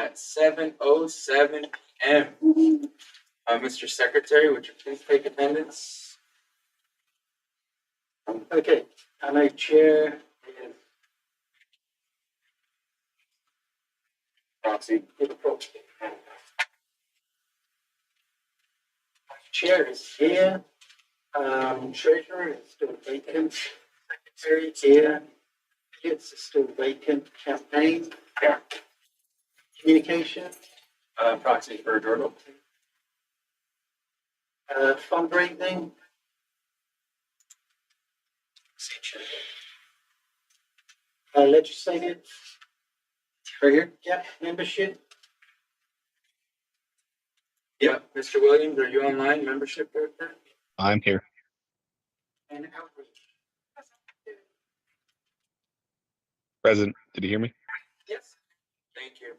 at 7:07 p.m. Mr. Secretary, would you please take attendance? Okay, I know Chair is Proxy. Chair is here. Treasurer is still vacant. Secretary here. Minutes is still vacant. Campaign. Yeah. Communication. Proxy for Jordan. Fundraising. Legislative. Right here? Yeah, membership. Yeah. Mr. Williams, are you online? Membership director? I'm here. And outreach. Present. Did you hear me? Yes. Thank you.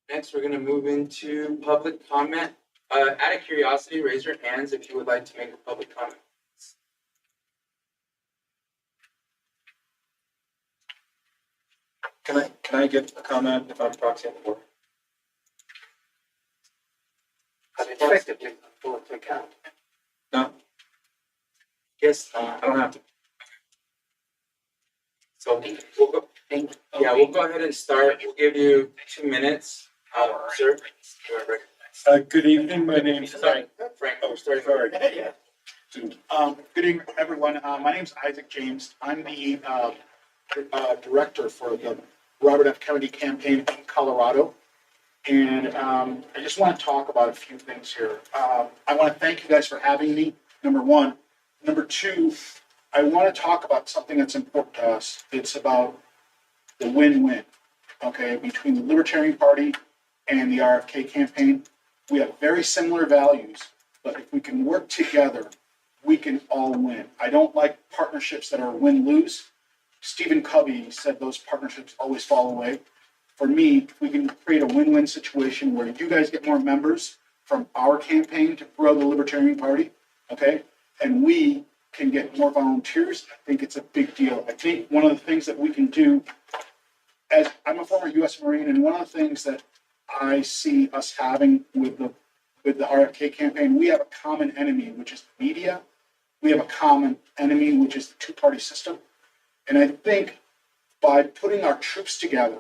Next, we're going to move into public comment. Out of curiosity, raise your hands if you would like to make a public comment. Can I get a comment if I'm proxy on the board? Effectively, for to account. No, Yes. I don't have to. So we'll go. Yeah, we'll go ahead and start. We'll give you 2 minutes. Sir, you are recognized. Good evening. My name's Sorry, Frank. Oh, Sorry. sorry. Yeah. Good evening, everyone. My name is Isaac James. I'm the director for the Robert F. Kennedy campaign in Colorado. And I just want to talk about a few things here. I want to thank you guys for having me, number one. Number two, I want to talk about something that's important to us. It's about the win-win, okay, between the Libertarian Party and the RFK campaign. We have very similar values, but if we can work together, we can all win. I don't like partnerships that are win-lose. Stephen Covey said those partnerships always fall away. For me, if we can create a win-win situation where you guys get more members from our campaign to grow the Libertarian Party, okay, and we can get more volunteers, I think it's a big deal. I think one of the things that we can do, as I'm a former U.S. Marine, and one of the things that I see us having with the RFK campaign, we have a common enemy, which is the media. We have a common enemy, which is the two-party system. And I think by putting our troops together,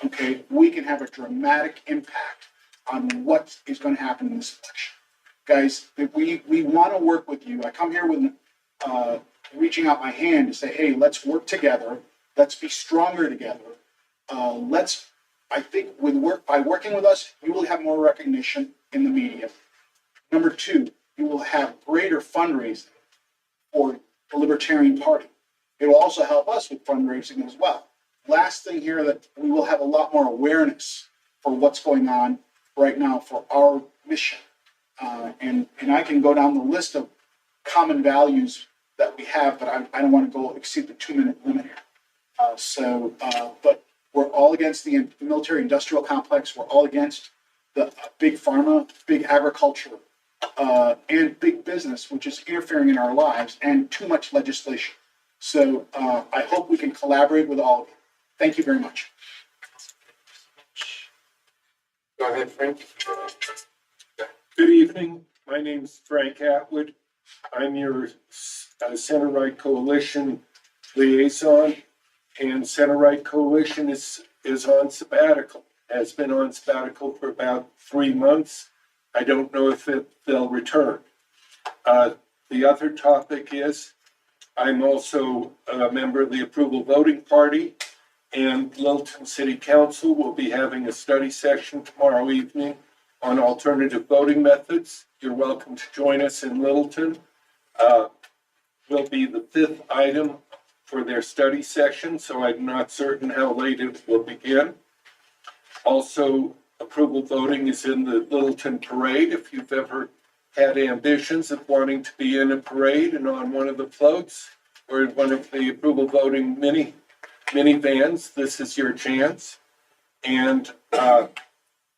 okay, we can have a dramatic impact on what is going to happen in this election. Guys, we want to work with you. I come here with reaching out my hand to say, hey, let's work together. Let's be stronger together. I think by working with us, you will have more recognition in the media. Number two, you will have greater fundraising for the Libertarian Party. It will also help us with fundraising as well. Last thing here, that we will have a lot more awareness for what's going on right now for our mission. And I can go down the list of common values that we have, but I don't want to exceed the 2-minute limit here. But we're all against the military industrial complex. We're all against the big pharma, big agriculture, and big business, which is interfering in our lives, and too much legislation. So I hope we can collaborate with all of you. Thank you very much. Go ahead, Frank. Good evening. My name's Frank Atwood. I'm your Center Right Coalition liaison, and Center Right Coalition is on sabbatical. Has been on sabbatical for about 3 months. I don't know if they'll return. The other topic is I'm also a member of the Approval Voting Party, and Littleton City Council will be having a study session tomorrow evening on alternative voting methods. You're welcome to join us in Littleton. Will be the 5th item for their study session, so I'm not certain how late it will begin. Also, approval voting is in the Littleton Parade. If you've ever had ambitions of wanting to be in a parade and on one of the floats or one of the approval voting minivans, this is your chance. And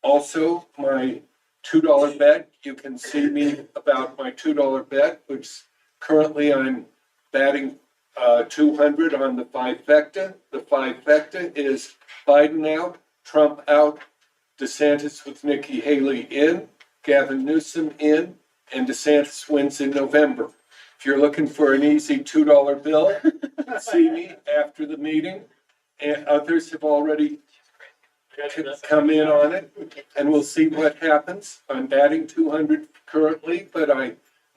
Also, my $2 bet, you can see me about my $2 bet, which currently I'm batting 200 on the trifecta. The trifecta is Biden out, Trump out, DeSantis with Nikki Haley in, Gavin Newsom in, and DeSantis wins in November. If you're looking for an easy $2 bill, see me after the meeting. And others have already come in on it, and we'll see what happens. I'm batting 200 currently, but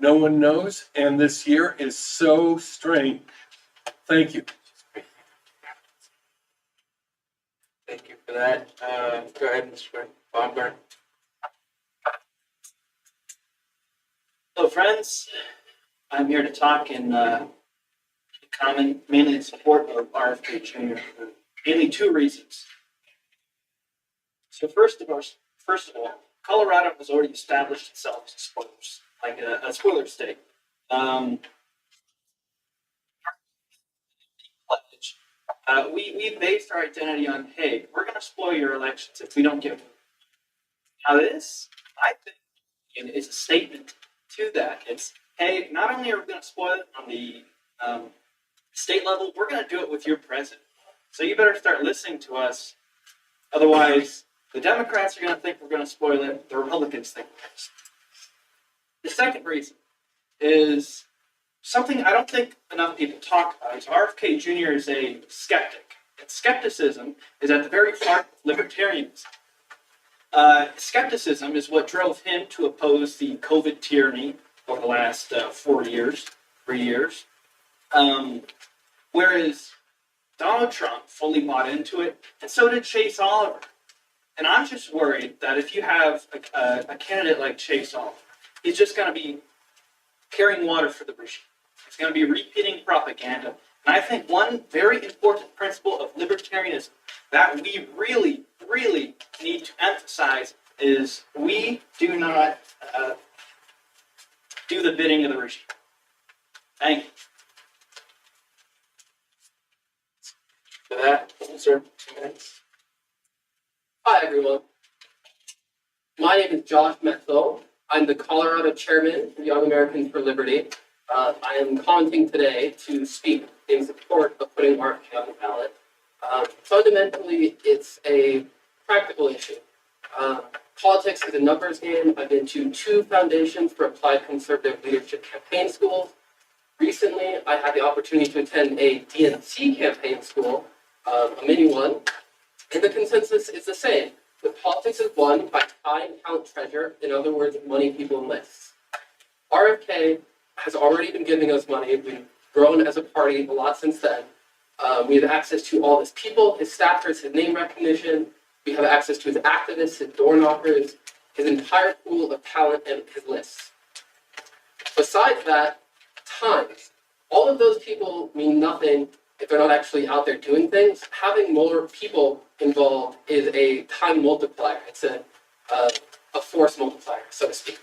no one knows, and this year is so strange. Thank you. Thank you for that. Go ahead, Mr. Baumgart. Hello, friends. I'm here to talk in mainly in support of RFK Jr. for mainly two reasons. So first of all, Colorado has already established itself as spoilers, like a spoiler state. We based our identity on, hey, we're going to spoil your elections if we don't give them. Now this, I think, is a statement to that. It's, hey, not only are we going to spoil it on the state level, we're going to do it with your president. So you better start listening to us. Otherwise, the Democrats are going to think we're going to spoil it. The Republicans think we're going to spoil it. The second reason is something I don't think enough people talk about. Is RFK Jr. is a skeptic. And skepticism is at the very heart of libertarianism. Skepticism is what drove him to oppose the COVID tyranny over the last 3 years. Whereas Donald Trump fully bought into it, and so did Chase Oliver. And I'm just worried that if you have a candidate like Chase Oliver, he's just going to be carrying water for the regime. He's going to be repeating propaganda. And I think one very important principle of libertarianism that we really, really need to emphasize is we do not do the bidding of the regime. Thank you. For that, sir, 2 minutes. Hi, everyone. My name is Josh Metzel. I'm the Colorado chairman of Young Americans for Liberty. I am commenting today to speak in support of putting RFK on the ballot. Fundamentally, it's a practical issue. Politics is a numbers game. I've been to 2 foundations for applied conservative leadership campaign schools. Recently, I had the opportunity to attend a DNC campaign school, a mini one, and the consensus is the same. The politics is won by time, count, treasure. In other words, money, people, and lists. RFK has already been giving us money. We've grown as a party a lot since then. We have access to all his people, his staffers, his name recognition. We have access to his activists, his door knockers, his entire pool of talent, and his lists. Besides that, time. All of those people mean nothing if they're not actually out there doing things. Having more people involved is a time multiplier. It's a force multiplier, so to speak.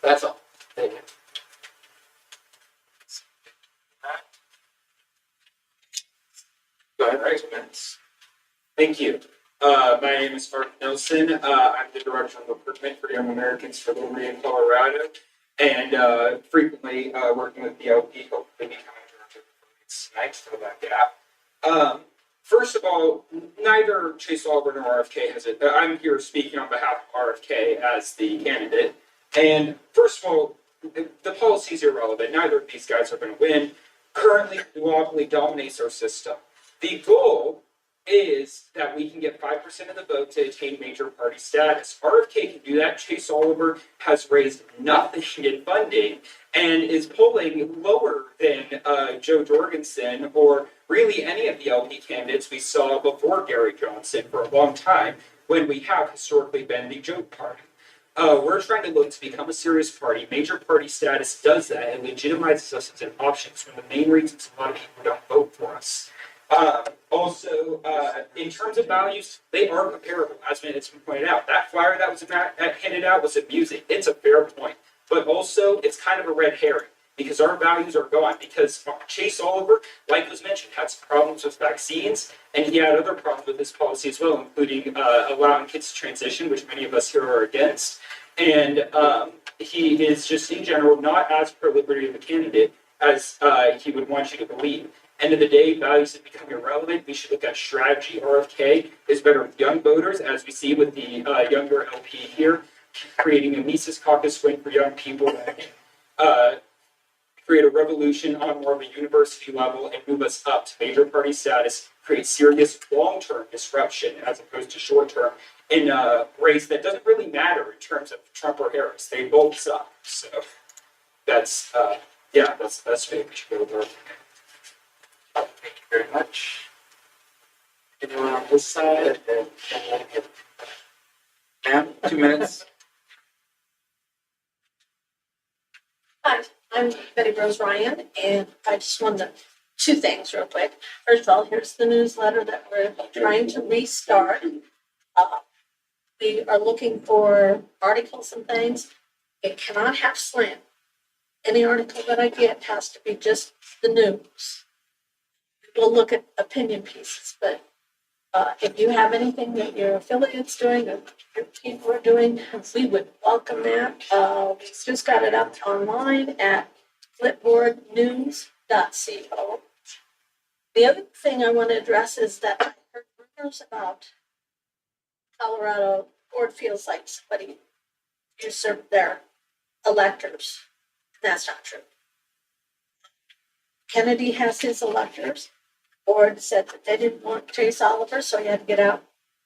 That's all. Thank you. Go ahead, 2 minutes. Thank you. My name is Mark Nelson. I'm the director of recruitment for Young Americans for Liberty in Colorado, and frequently working with the LPCO, hopefully becoming director tonight to fill that gap. First of all, neither Chase Oliver nor RFK has it. I'm here speaking on behalf of RFK as the candidate. And first of all, the policy is irrelevant. Neither of these guys are going to win. Currently, duopoly dominates our system. The goal is that we can get 5% of the vote to attain major party status. RFK can do that. Chase Oliver has raised nothing in funding and is polling lower than Joe Jorgensen or really any of the LP candidates we saw before Gary Johnson for a long time when we have historically been the joke party. We're trying to look to become a serious party. Major party status does that and legitimizes us as an option. It's one of the main reasons a lot of people don't vote for us. Also, in terms of values, they are comparable, as it's been pointed out. That flyer that was handed out was amusing. It's a fair point. But also, it's kind of a red herring. because our values are gone. Because Chase Oliver, like was mentioned, had some problems with vaccines, and he had other problems with this policy as well, including allowing kids to transition, which many of us here are against. And he is just in general not as pro-liberty of a candidate as he would want you to believe. End of the day, values have become irrelevant. We should look at strategy. RFK is better with young voters, as we see with the younger LP here, creating a Mises Caucus win for young people that can create a revolution on more of a university level and move us up to major party status, create serious long-term disruption as opposed to short-term in a race that doesn't really matter in terms of Trump or Harris. They both suck. So that's that's maybe we should go over. Thank you very much. Anyone on this side? Ma'am, 2 minutes. Hi, I'm Betty Rose Ryan, and I just wanted two things real quick. First of all, here's the newsletter that we're trying to restart. We are looking for articles and things. It cannot have slant. Any article that I get has to be just the news. We'll look at opinion pieces, but if you have anything that your affiliate's doing or your people are doing, we would welcome that. We just got it up online at flipboardnews.co. The other thing I want to address is that I heard rumors about Colorado board feels like somebody usurped their electors. That's not true. Kennedy has his electors. Board said that they didn't want Chase Oliver, so he had to get out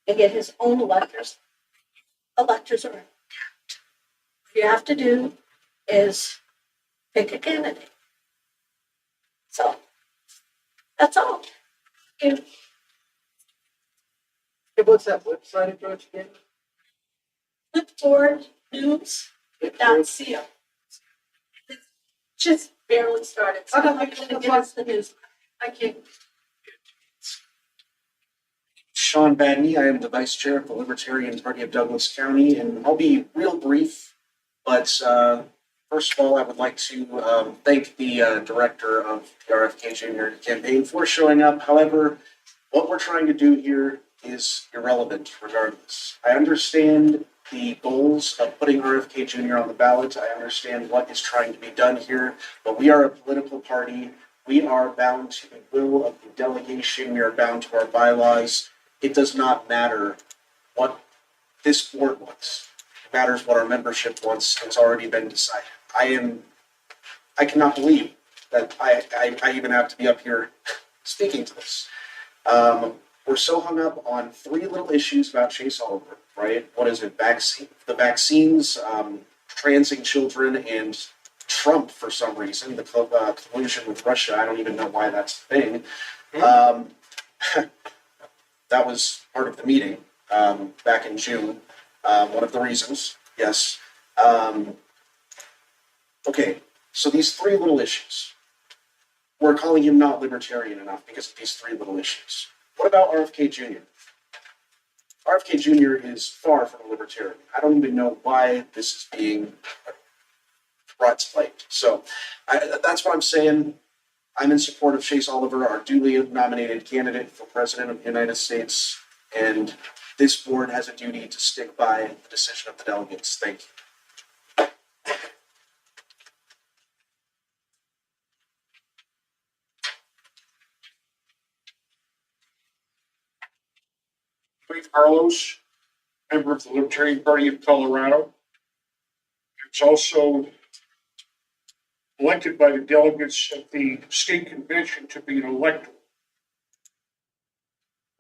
and get his own electors. Electors are capped. What you have to do is pick a candidate. So that's all. Thank you. Hey, what's that website address again? Flipboardnews.co. Just barely started. So I'm going to give us the news. Thank you. Sean Badney. I am the Vice Chair of the Libertarian Party of Douglas County, and I'll be real brief. But first of all, I would like to thank the director of the RFK Jr. campaign for showing up. However, what we're trying to do here is irrelevant regardless. I understand the goals of putting RFK Jr. on the ballot. I understand what is trying to be done here, but we are a political party. We are bound to the will of the delegation. We are bound to our bylaws. It does not matter what this board wants. It matters what our membership wants. It's already been decided. I cannot believe that I even have to be up here speaking to this. We're so hung up on three little issues about Chase Oliver, right? What is it? The vaccines, transing children, and Trump for some reason, the collusion with Russia. I don't even know why that's a thing. That was part of the meeting back in June. One of the reasons, yes. Okay, so these three little issues. We're calling him not libertarian enough because of these three little issues. What about RFK Jr.? RFK Jr. is far from a libertarian. I don't even know why this is being brought to light. So that's what I'm saying. I'm in support of Chase Oliver, our duly nominated candidate for president of the United States, and this board has a duty to stick by the decision of the delegates. Thank you. Dave Carlos, member of the Libertarian Party of Colorado. It's also elected by the delegates at the state convention to be an elector.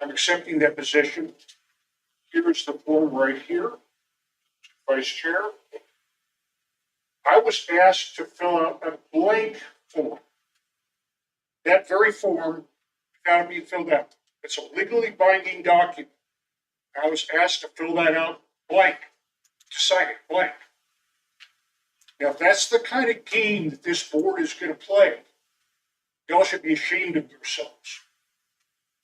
I'm accepting that position. Here's the form right here, Vice Chair. I was asked to fill out a blank form. That very form got to be filled out. It's a legally binding document. I was asked to fill that out blank, to sign it blank. Now, if that's the kind of game that this board is going to play, y'all should be ashamed of yourselves.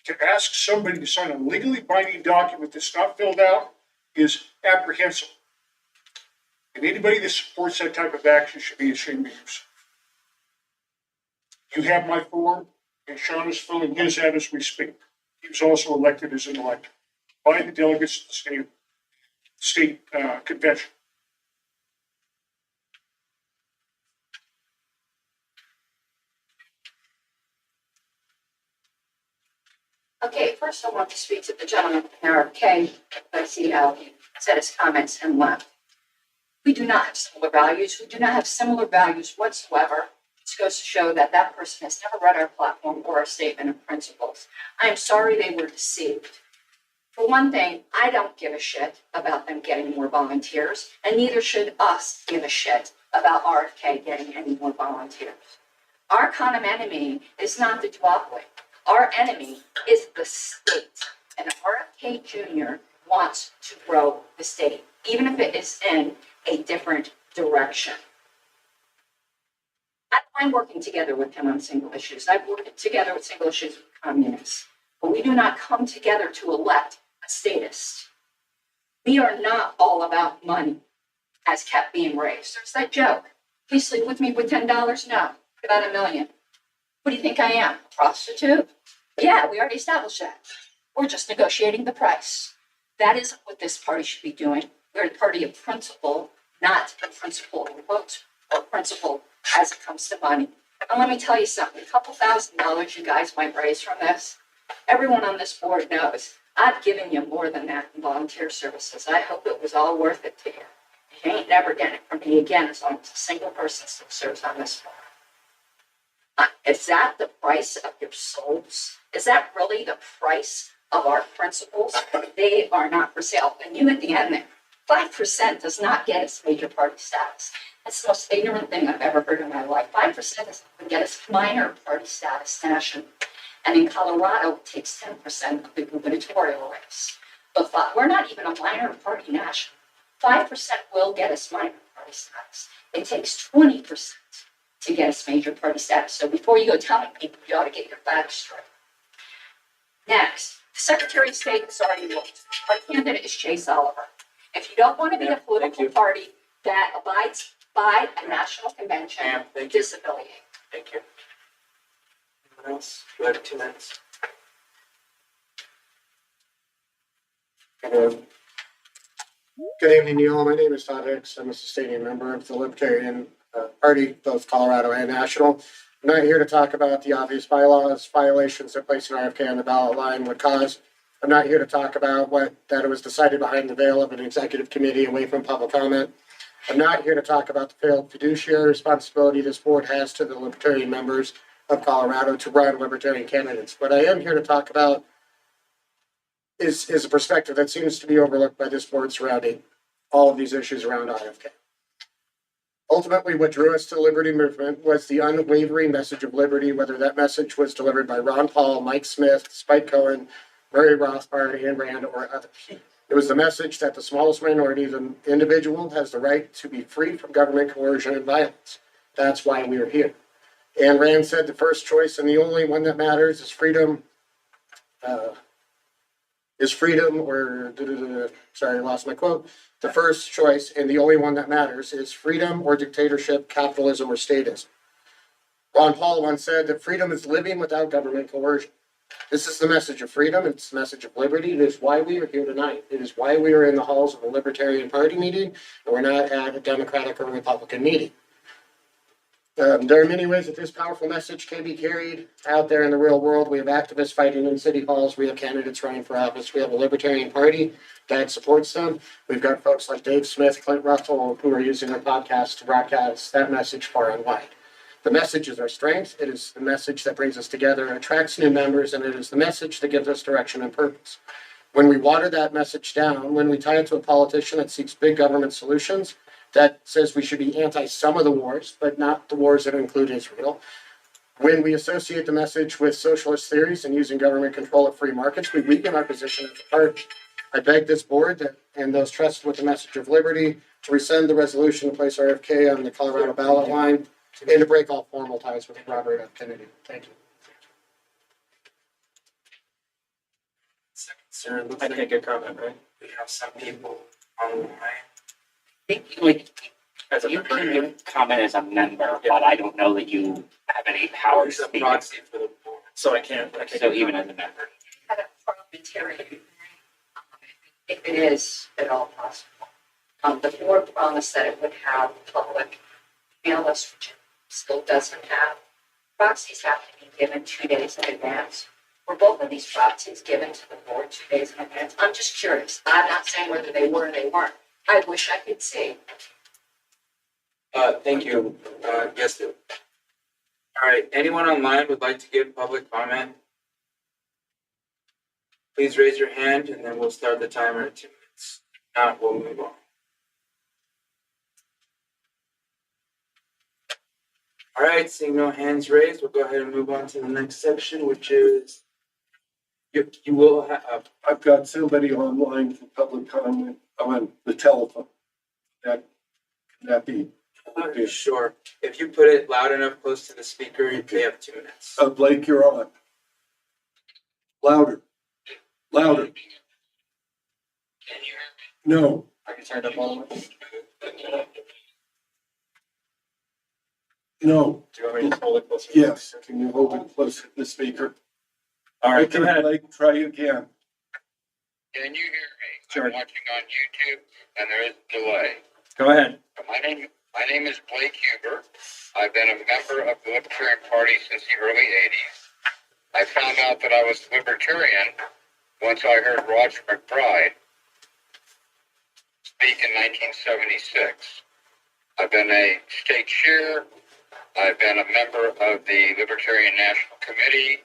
To ask somebody to sign a legally binding document that's not filled out is apprehensible. And anybody that supports that type of action should be ashamed of yourself. You have my form, and Sean is filling his out as we speak. He was also elected as an elector by the delegates of the state convention. Okay, first I want to speak to the gentleman from RFK. I see how he said his comments and left. We do not have similar values. We do not have similar values whatsoever. This goes to show that that person has never read our platform or our statement of principles. I am sorry they were deceived. For one thing, I don't give a shit about them getting more volunteers, and neither should us give a shit about RFK getting any more volunteers. Our common enemy is not the duopoly. Our enemy is the state, and RFK Jr. wants to grow the state, even if it is in a different direction. I don't mind working together with him on single issues. I've worked together with single issues with communists, but we do not come together to elect a statist. We are not all about money, as kept being raised. There's that joke. Please sleep with me with $10? No, about $1 million. What do you think I am, a prostitute? Yeah, we already established that. We're just negotiating the price. That is what this party should be doing. We're the party of principle, not a principle in quotes, or principle as it comes to money. And let me tell you something, a couple $1,000 you guys might raise from this. Everyone on this board knows I've given you more than that in volunteer services. I hope it was all worth it to you. You ain't never getting it from me again as long as a single person still serves on this board. Is that the price of your souls? Is that really the price of our principles? They are not for sale. And you at the end there, 5% does not get us major party status. That's the most ignorant thing I've ever heard in my life. 5% doesn't get us minor party status nationally. And in Colorado, it takes 10% of the gubernatorial race. But we're not even a minor party nationally. 5% will get us minor party status. It takes 20% to get us major party status. So before you go telling people, you ought to get your facts straight. Next, the Secretary of State has already looked. Our candidate is Chase Oliver. If you don't want to be a political party that abides by a national convention, disaffiliate. Thank you. Anyone else? You have 2 minutes. Good evening, you all. My name is Todd Hicks. I'm a sustaining member of the Libertarian Party, both Colorado and national. I'm not here to talk about the obvious bylaws violations that placing RFK on the ballot line would cause. I'm not here to talk about that it was decided behind the veil of an executive committee away from public comment. I'm not here to talk about the failed fiduciary responsibility this board has to the Libertarian members of Colorado to run Libertarian candidates. What I am here to talk about is a perspective that seems to be overlooked by this board surrounding all of these issues around RFK. Ultimately, what drew us to the Liberty Movement was the unwavering message of liberty, whether that message was delivered by Ron Paul, Mike Smith, Spike Cohen, Murray Rothbard, Ayn Rand, or others. It was the message that the smallest minority, the individual, has the right to be free from government coercion and violence. That's why we are here. Ayn Rand said the first choice and the only one that matters is freedom. Sorry, I lost my quote. The first choice and the only one that matters is freedom or dictatorship, capitalism or statism. Ron Paul once said that freedom is living without government coercion. This is the message of freedom. It's the message of liberty. It is why we are here tonight. It is why we are in the halls of a Libertarian Party meeting, and we're not at a Democratic or Republican meeting. There are many ways that this powerful message can be carried out there in the real world. We have activists fighting in city halls. We have candidates running for office. We have a Libertarian Party that supports them. We've got folks like Dave Smith, Clint Russell, who are using their podcasts to broadcast that message far and wide. The message is our strength. It is the message that brings us together, attracts new members, and it is the message that gives us direction and purpose. When we water that message down, when we tie it to a politician that seeks big government solutions, that says we should be anti some of the wars, but not the wars that include Israel. When we associate the message with socialist theories and using government control of free markets, we weaken our position as a party. I beg this board and those trusted with the message of liberty to rescind the resolution to place RFK on the Colorado ballot line and to break all formal ties with Robert F. Kennedy. Thank you. Sir, it looks like a good comment, right? We have some people online. You can comment as a member, but I don't know that you have any power to Who's a speak. proxy for the board, so I can't. So even as a member. Had a parliamentarian, if it is at all possible. The board promised that it would have public mail list, which it still doesn't have. Proxies have to be given 2 days in advance. Were both of these proxies given to the board 2 days in advance? I'm just curious. I'm not saying whether they were or they weren't. I wish I could see. Thank you. Yes. All right, anyone online would like to give public comment? Please raise your hand and then we'll start the timer at 2 minutes. If not, we'll move on. All right, seeing no hands raised, we'll go ahead and move on to the next section, which is you will have. I've got somebody online for public comment on the telephone. Can that be? Sure. If you put it loud enough close to the speaker, they have 2 minutes. Blake, you're on. Louder. Louder. Can you hear me? No. I can turn it on. No. Do you want me to hold it closer? Yes. Can you hold it closer to the speaker? All right, go ahead. Blake, try again. Can you hear me? I'm watching on YouTube and there is a delay. Go ahead. My name is Blake Huber. I've been a member of the Libertarian Party since the early 80s. I found out that I was Libertarian once I heard Roger McBride speak in 1976. I've been a state chair. I've been a member of the Libertarian National Committee.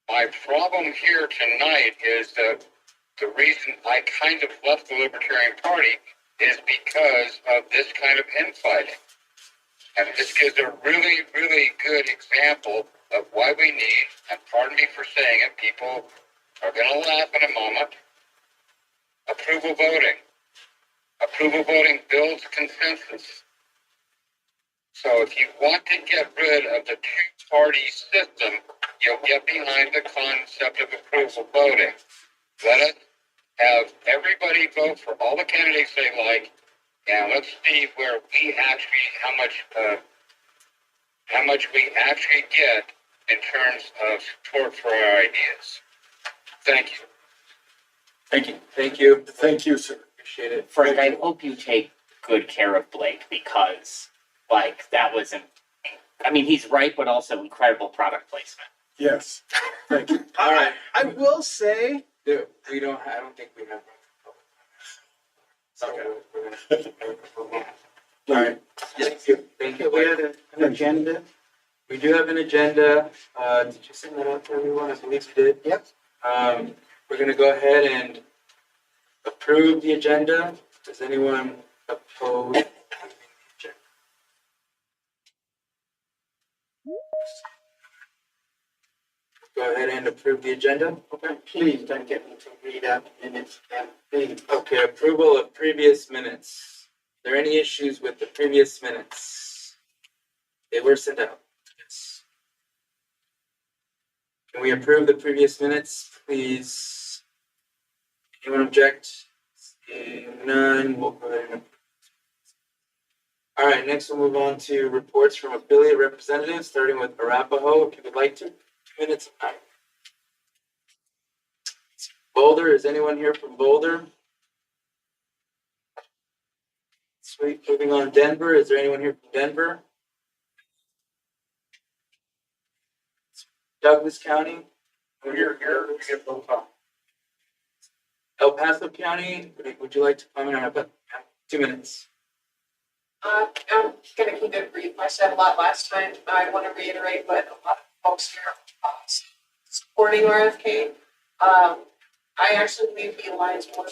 My problem here tonight is that the reason I kind of left the Libertarian Party is because of this kind of infighting. And this gives a really, really good example of why we need, and pardon me for saying it, people are going to laugh in a moment, approval voting. Approval voting builds consensus. So if you want to get rid of the two-party system, you'll get behind the concept of approval voting. Let us have everybody vote for all the candidates they like, and let's see where we actually, how much we actually get in terms of support for our ideas. Thank you. Thank you. Thank you. Thank you, sir. Appreciate it. Frank, I hope you take good care of Blake because, like, that was he's right, but also incredible product placement. Yes. Thank you. All right. I will say, I don't think we have. Okay. We're gonna. All right. Thank you. Thank you. we had an agenda. We do have an agenda. Did you send that out to everyone? I believe you did. Yep. We're gonna go ahead and approve the agenda. Does anyone oppose? Go ahead and approve the agenda. Okay, please don't get me to read out minutes campaign. Okay, approval of previous minutes. Are there any issues with the previous minutes? They were sent out. Yes. Can we approve the previous minutes, please? Anyone object? Seeing none, we'll go ahead and approve. All right, next we'll move on to reports from affiliate representatives, starting with Arapahoe, if you would like to. 2 minutes of time. Boulder, is anyone here from Boulder? Sweet, moving on Denver, is there anyone here from Denver? Douglas County? Here. El Paso County, would you like to comment on it? 2 minutes. I'm gonna keep it brief. I said a lot last time. I want to reiterate what a lot of folks here supporting RFK. I actually believe he aligns more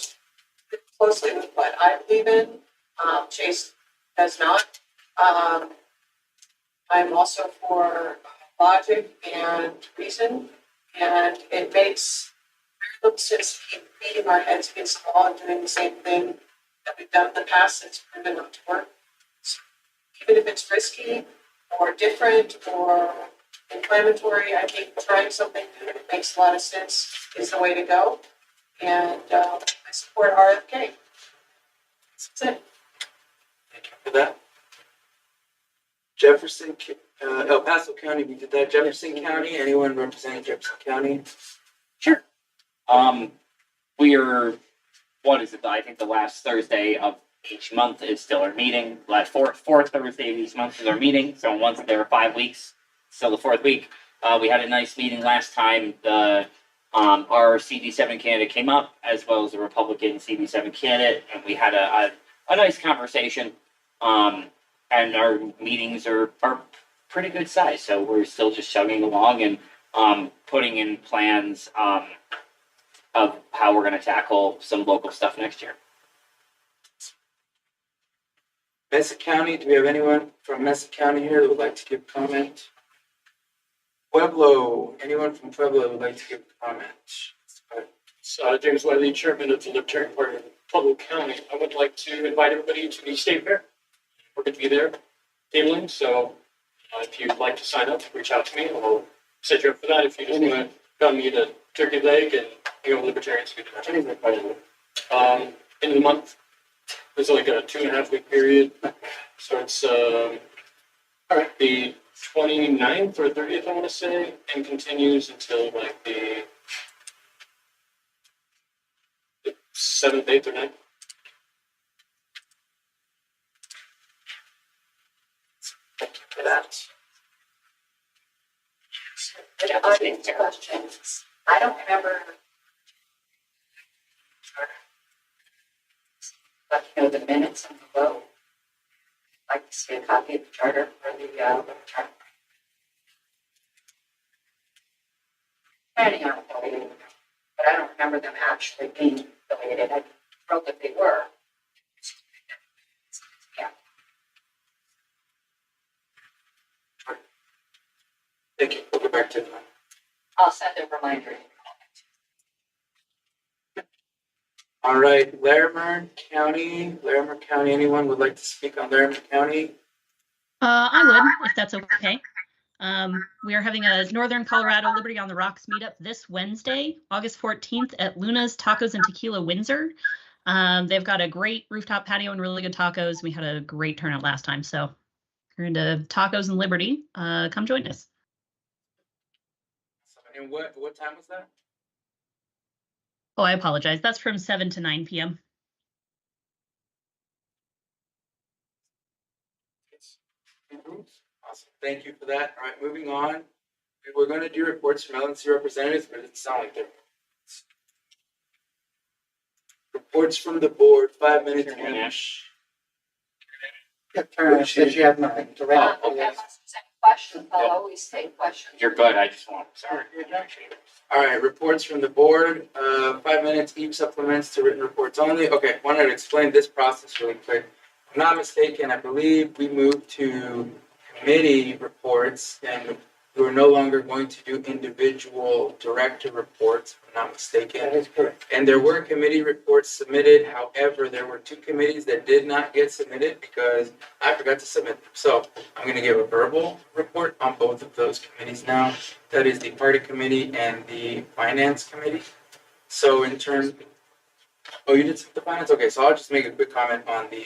closely with what I believe in. Chase does not. I'm also for logic and reason, and it makes very little sense to keep beating our heads against the wall and doing the same thing that we've done in the past that's proven not to work. So even if it's risky or different or inflammatory, I think trying something new that makes a lot of sense is the way to go. And I support RFK. That's it. Thank you for that. Jefferson El Paso County, we did that. Jefferson County, anyone representing Jefferson County? Sure. We are, what is it? I think the last Thursday of each month is still our meeting. Last fourth Thursday of each month is our meeting. So once there are 5 weeks, still the fourth week. We had a nice meeting last time. Our CD7 candidate came up, as well as the Republican CD7 candidate, and we had a nice conversation. And our meetings are pretty good size, so we're still just chugging along and putting in plans of how we're going to tackle some local stuff next year. Mesa County, do we have anyone from Mesa County here that would like to give comment? Pueblo, anyone from Pueblo that would like to give comment? James Wiley, Chairman of the Libertarian Party of Pueblo County. I would like to invite everybody to the state fair. We're going to be there tabling, so if you'd like to sign up, reach out to me. I'll set you up for that. If you just want to come eat a turkey leg and hang out with Libertarians, you can do that. End of the month, there's like a 2.5 week period. Starts the 29th or 30th, I want to say, and continues until like the 7th, 8th, or 9th. For that. Audience questions. I don't remember. But you know the minutes and the vote. I'd like to see a copy of the charter for the charter. Planning on affiliating, but I don't remember them actually being affiliated. I wrote that they were. Yeah. Thank you. We'll go back to that. I'll send a reminder. All right, Larimer County, anyone would like to speak on Larimer County? I would, if that's okay. We are having a Northern Colorado Liberty on the Rocks meetup this Wednesday, August 14th at Luna's Tacos and Tequila Windsor. They've got a great rooftop patio and really good tacos. We had a great turnout last time, so if you're into tacos and Liberty, come join us. And what time was that? Oh, I apologize. That's from 7 to 9 p.m. Awesome. Thank you for that. All right, moving on. We're going to do reports from LNC representatives, but it doesn't sound like they're. Reports from the board, 5 minutes each. Said you have nothing to read. Okay, questions, I'll always take questions. You're good. I just want, sorry. All right, reports from the board, 5 minutes each, supplements to written reports only. Okay, wanted to explain this process really quick. If I'm not mistaken, I believe we moved to committee reports and we're no longer going to do individual director reports, if I'm not mistaken. That is correct. And there were committee reports submitted. However, there were 2 committees that did not get submitted because I forgot to submit them. So I'm going to give a verbal report on both of those committees now. That is the party committee and the finance committee. So in terms, oh, you did the finance? Okay, so I'll just make a quick comment on the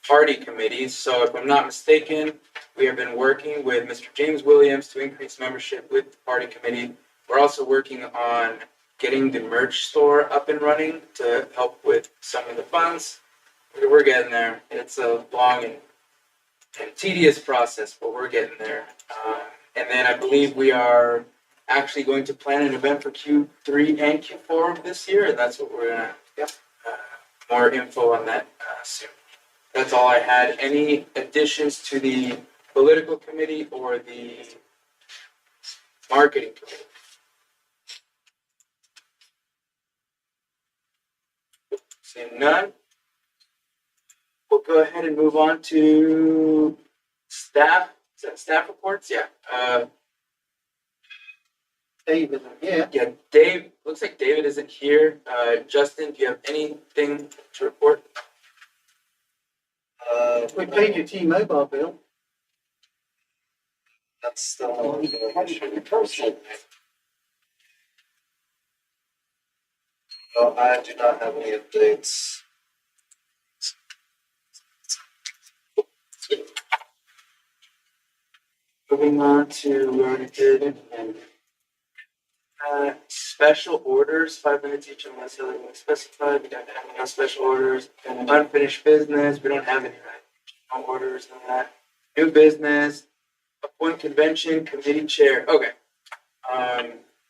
party committees. So if I'm not mistaken, we have been working with Mr. James Williams to increase membership with the party committee. We're also working on getting the merch store up and running to help with some of the funds. We're getting there. It's a long and tedious process, but we're getting there. And then I believe we are actually going to plan an event for Q3 and Q4 of this year, and that's what we're going to more info on that soon. That's all I had. Any additions to the political committee or the marketing committee? Seeing none, we'll go ahead and move on to staff. Is that staff reports? Yeah. Dave isn't here. Yeah, Dave, looks like David isn't here. Justin, do you have anything to report? We paid your T-Mobile bill. That's still an issue. No, I do not have any updates. Moving on to, we already did it. Special orders, 5 minutes each unless otherwise specified. We don't have any special orders. And unfinished business, we don't have any, right? No orders on that. New business, appoint convention committee chair. Okay.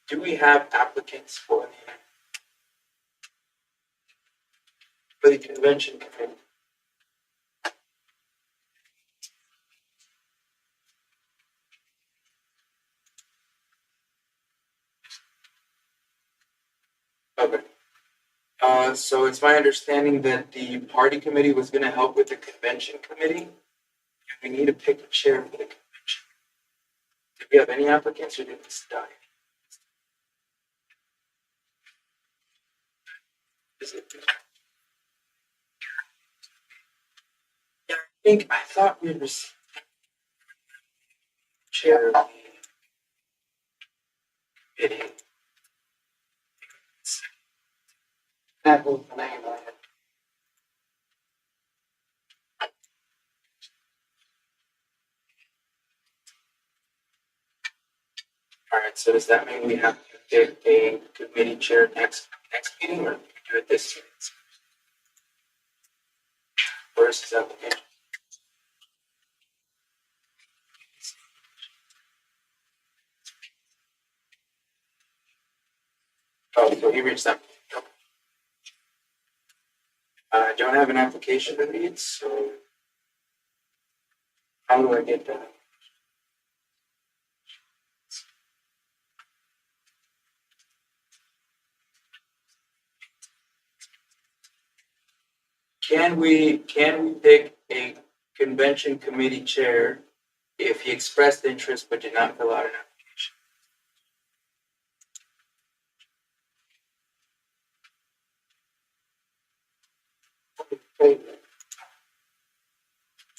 Do we have applicants for the convention committee? Okay. So it's my understanding that the party committee was going to help with the convention committee. And we need to pick a chair for the convention. Do we have any applicants or did this die? Is it? Yeah, I thought we received chair of the committee. That was the name I had. All right, so does that mean we have to pick a committee chair next meeting, or can we do it this meeting? Where's his application? Oh, so he reached that. I don't have an application to read, so how do I get that? Can we pick a convention committee chair if he expressed interest but did not fill out an application?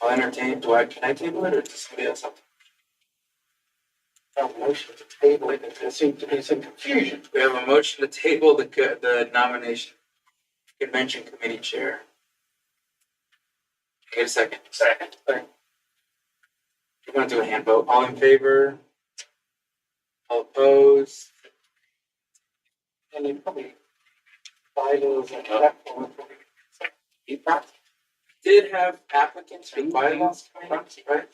I'll entertain. Can I table it or does somebody else have to? A motion to table it, there seems to be some confusion. We have a motion to table the nomination convention committee chair. Can I get a second? Second. We're going to do a hand vote. All in favor? All opposed? And then probably bylaws and that one. We did have applicants for bylaws committee, right?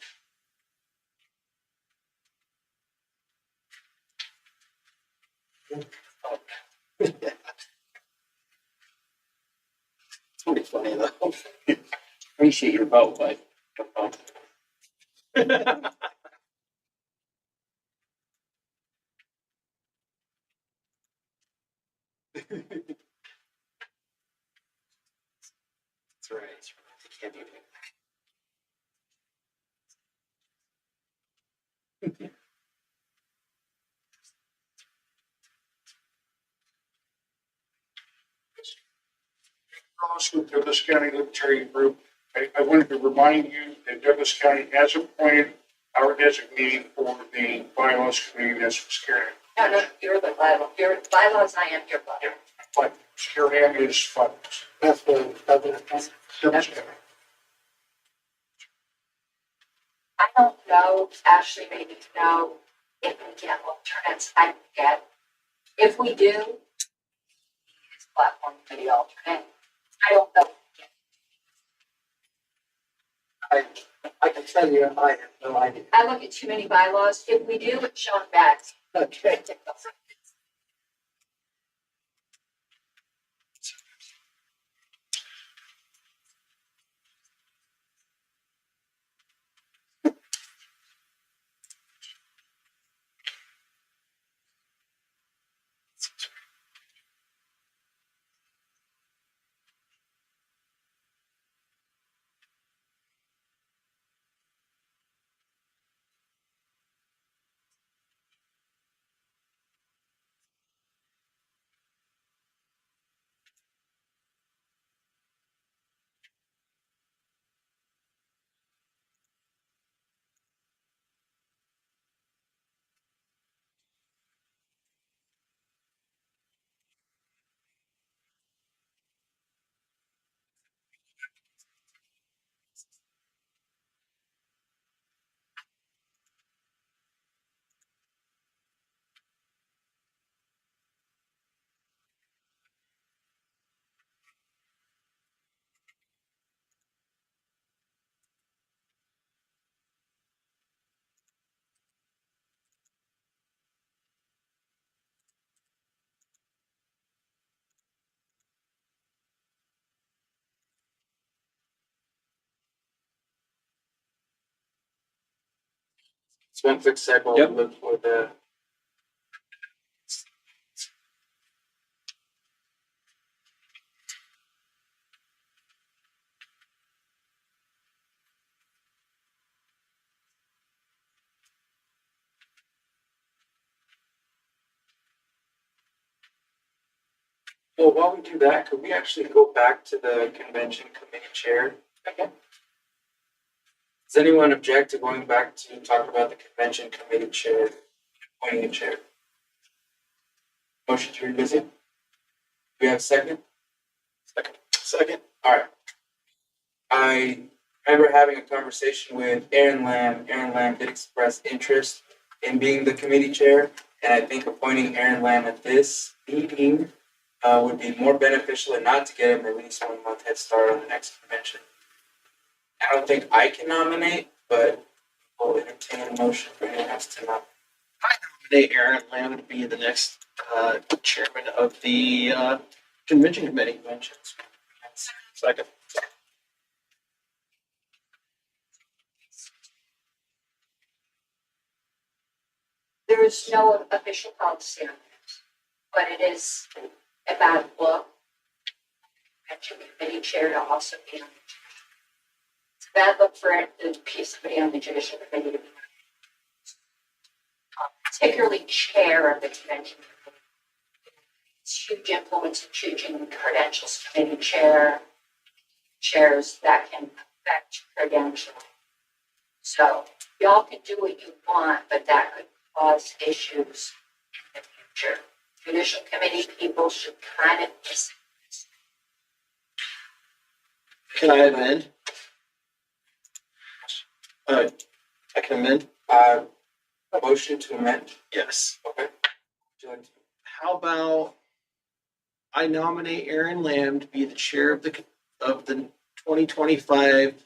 It's pretty funny though. Appreciate your vote, but. That's right. It can't be Cross with Douglas County Libertarian Group. I wanted to remind you that Douglas County has appointed our designee for the bylaws committee that's scared. No, you're the bylaw, your bylaws, I am your bylaw. But Scared is fun. That's the Douglas County. Douglas County. I don't know, Ashley maybe know if we get alternates, I forget. If we do, his platform for the alternate, I don't know. I can tell you, I have no idea. I look at too many bylaws, if we do, it's Sean Bax. Okay. Just one quick sec while we look for the. Well, while we do that, could we actually go back to the convention committee chair? Okay. Does anyone object to going back to talk about the convention committee chair, appointing a chair? Motion to revisit? Do we have a second? Second. All right. I remember having a conversation with Aaron Lamb. Aaron Lamb did express interest in being the committee chair, and I think appointing Aaron Lamb at this meeting would be more beneficial and not to get him at least 1 month head start on the next convention. I don't think I can nominate, but we'll entertain a motion for anyone else to nominate. Nominate Aaron Lamb to be the next chairman of the convention committee. Second. There is no official policy on it, but it is a bad look. Convention committee chair to also be on the judicial. It's a bad look for somebody on the judicial committee to be particularly chair of the convention committee. It's huge influence in choosing credentials committee chairs that can affect credentialing. So y'all can do what you want, but that could cause issues in the future. Judicial committee people should kind of miss it. Can I amend? I can amend. A motion to amend? Yes. Okay. Would you like to? How about I nominate Aaron Lamb to be the chair of the 2025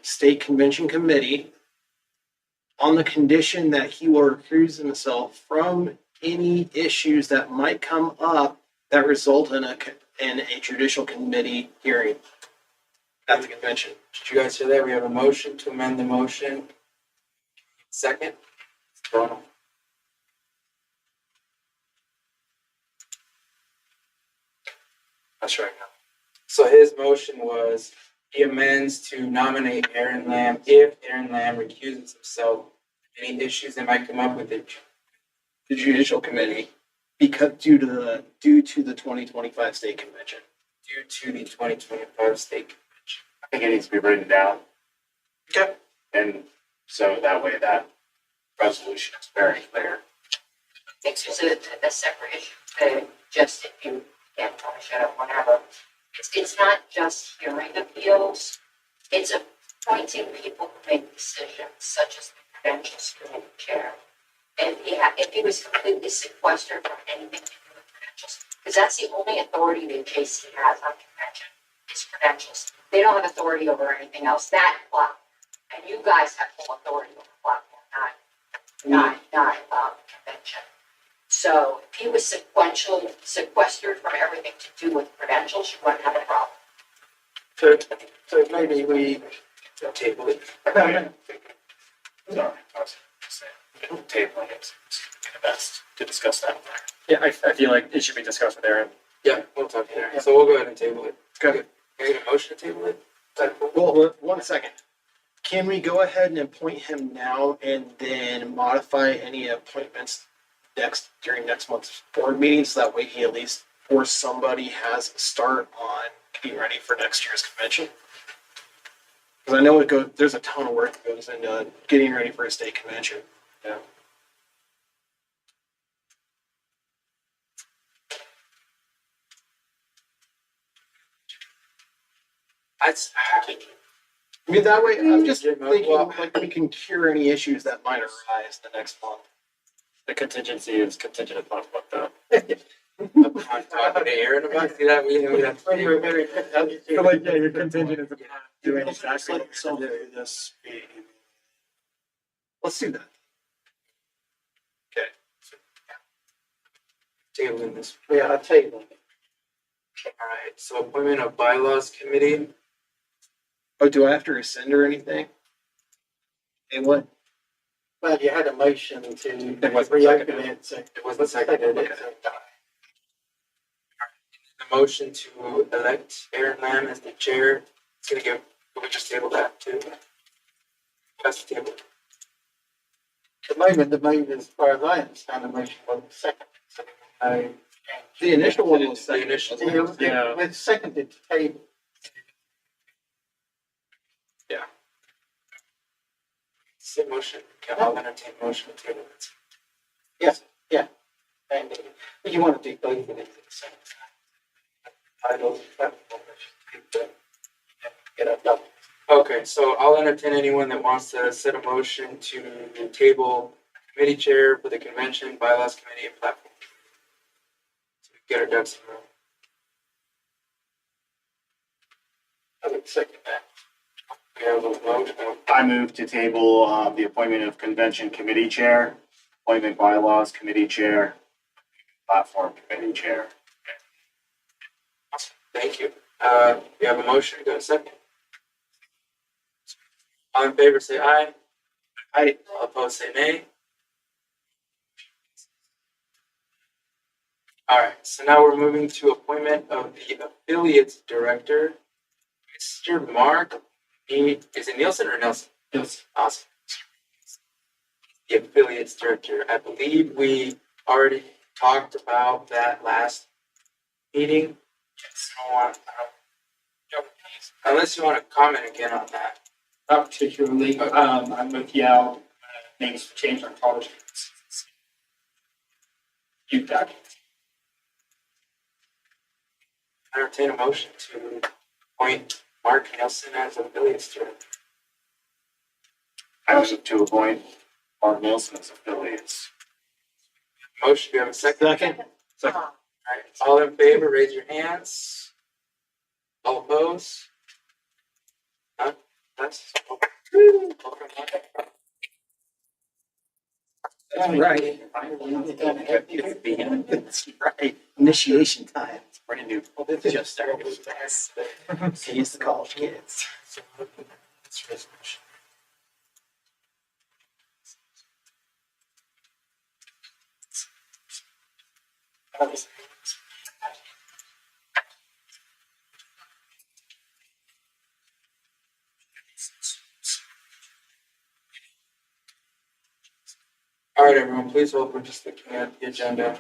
state convention committee on the condition that he will recuse himself from any issues that might come up that result in a judicial committee hearing at the convention. Did you guys hear that? We have a motion to amend the motion. Second. Ronald. That's right. So his motion was he amends to nominate Aaron Lamb if Aaron Lamb recuses himself. Any issues that might come up with it. The judicial committee, because due to the 2025 state convention. Due to the 2025 state convention. I think it needs to be written down. Okay. And so that way that resolution is very clear. This is a separate issue. Just if you can't tell me shut up, whatever. It's not just hearing appeals. It's appointing people who make decisions, such as the credentials committee chair. And if he was completely sequestered from anything to do with credentials, because that's the only authority that JC has on convention is credentials. They don't have authority over anything else. That platform, and you guys have full authority over the platform, not convention. So if he was sequestered from everything to do with credentials, you wouldn't have a problem. So maybe we table it. Sorry, I was saying, tabling it, the best to discuss that. Yeah, I feel like it should be discussed with Aaron. Yeah, we'll talk to Aaron. So we'll go ahead and table it. Okay. Can I get a motion to table it? Well, 1 second. Can we go ahead and appoint him now and then modify any appointments during next month's board meeting, so that way he at least, or somebody has a start on getting ready for next year's convention? Because I know there's a ton of work that goes into getting ready for a state convention. Yeah. I mean, that way, I'm just thinking like we can cure any issues that might arise the next month. The contingency is contingent upon what though? Upon talking to Aaron about that, we have to. Like, yeah, your contingent is upon doing Let's exactly let some do this. Let's do that. Okay. Tabling this. Yeah, I'll table. All right. So appointment of bylaws committee. Oh, do I have to rescind or anything? Hey, what? Well, you had a motion to It wasn't reopen seconded. it, so. It wasn't seconded. The motion to elect Aaron Lamb as the chair. It's gonna go, can we just table that too? That's the table. The moment is, as far as I understand, the motion was second. The initial one was The second. initial It one, yeah. was seconded to table. Yeah. Same motion. Can I entertain motion to table it? Yes, yeah. And you want to do both of these at the same time. Titles, get it done. Okay, so I'll entertain anyone that wants to set a motion to table committee chair for the convention, bylaws committee, and platform. So we get our ducks in a row. I would second that. We have a motion. I move to table the appointment of convention committee chair, appointment bylaws committee chair, platform committee chair. Awesome. Thank you. We have a motion. Got a second? All in favor, say aye. Aye. All opposed, say nay. All right, so now we're moving to appointment of the affiliates director, Mr. Mark. Is it Nielsen or Nelson? Yes. Awesome. The affiliates director. I believe we already talked about that last meeting. Unless you want to comment again on that. Not particularly. I'm with Yao. Names changed on college. You got it. Entertain a motion to appoint Mark Nielsen as affiliates director. I move to appoint Mark Nielsen as affiliates. Motion, do you have a second? Second. Second. All right, all in favor, raise your hands. All opposed? None? That's That's right. That's right. Initiation time. Brand new. This just started. See, it's the college kids. It's resolution. All right, everyone, please hold. We're just looking at the agenda.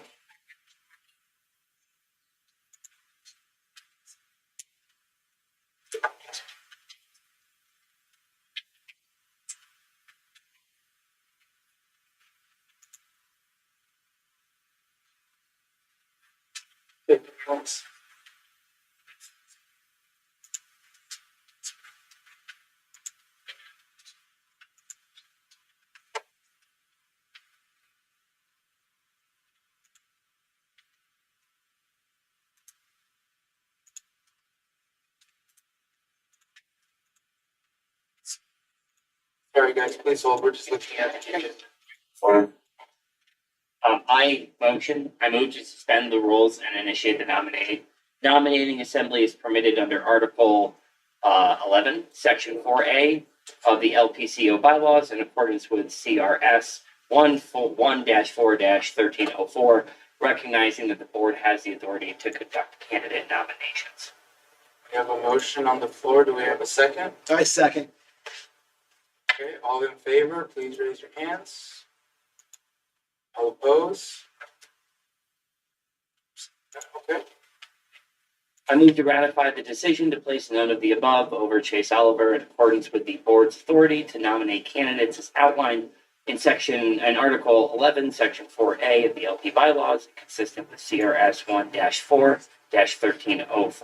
All right, guys, please hold. We're just looking at the agenda. I move to suspend the rules and initiate the nominating. Nominating assembly is permitted under Article 11, Section 4A of the LPCO bylaws in accordance with CRS 1-4-1304, recognizing that the board has the authority to conduct candidate nominations. We have a motion on the floor. Do we have a second? I second. Okay, all in favor, please raise your hands. All opposed? Okay. I move to ratify the decision to place none of the above over Chase Oliver in accordance with the board's authority to nominate candidates as outlined in Article 11, Section 4A of the LP bylaws, consistent with CRS 1-4-1304.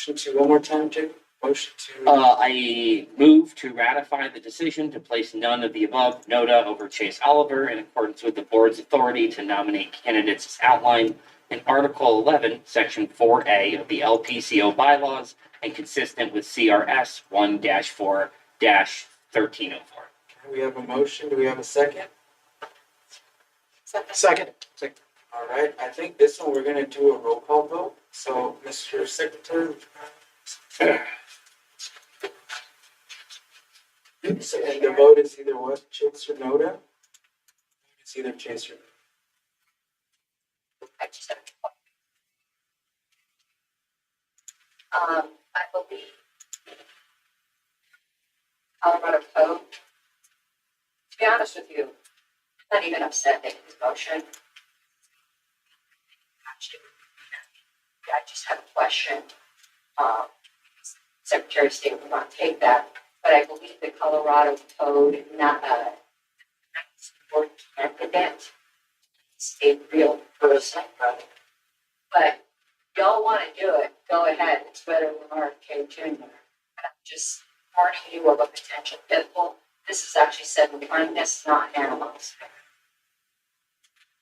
Motion to one more time, Jim. Motion to. I move to ratify the decision to place none of the above nota over Chase Oliver in accordance with the board's authority to nominate candidates as outlined in Article 11, Section 4A of the LPCO bylaws and consistent with CRS 1-4-1304. Okay, we have a motion. Do we have a second? Second. All right. I think this one we're going to do a roll call vote. So, Mr. Secretary. And the vote is either what, Chase or Noda? It's either Chase or. I just have I believe Colorado code. To be honest with you, I'm not even upset at his motion. I just have a question. Secretary of State will not take that, but I believe the Colorado code not for candidate is a real person. But y'all want to do it, go ahead. It's better than RFK Jr. But I'm just warning you of a potential pitfall. This is actually said in kindness, not animals.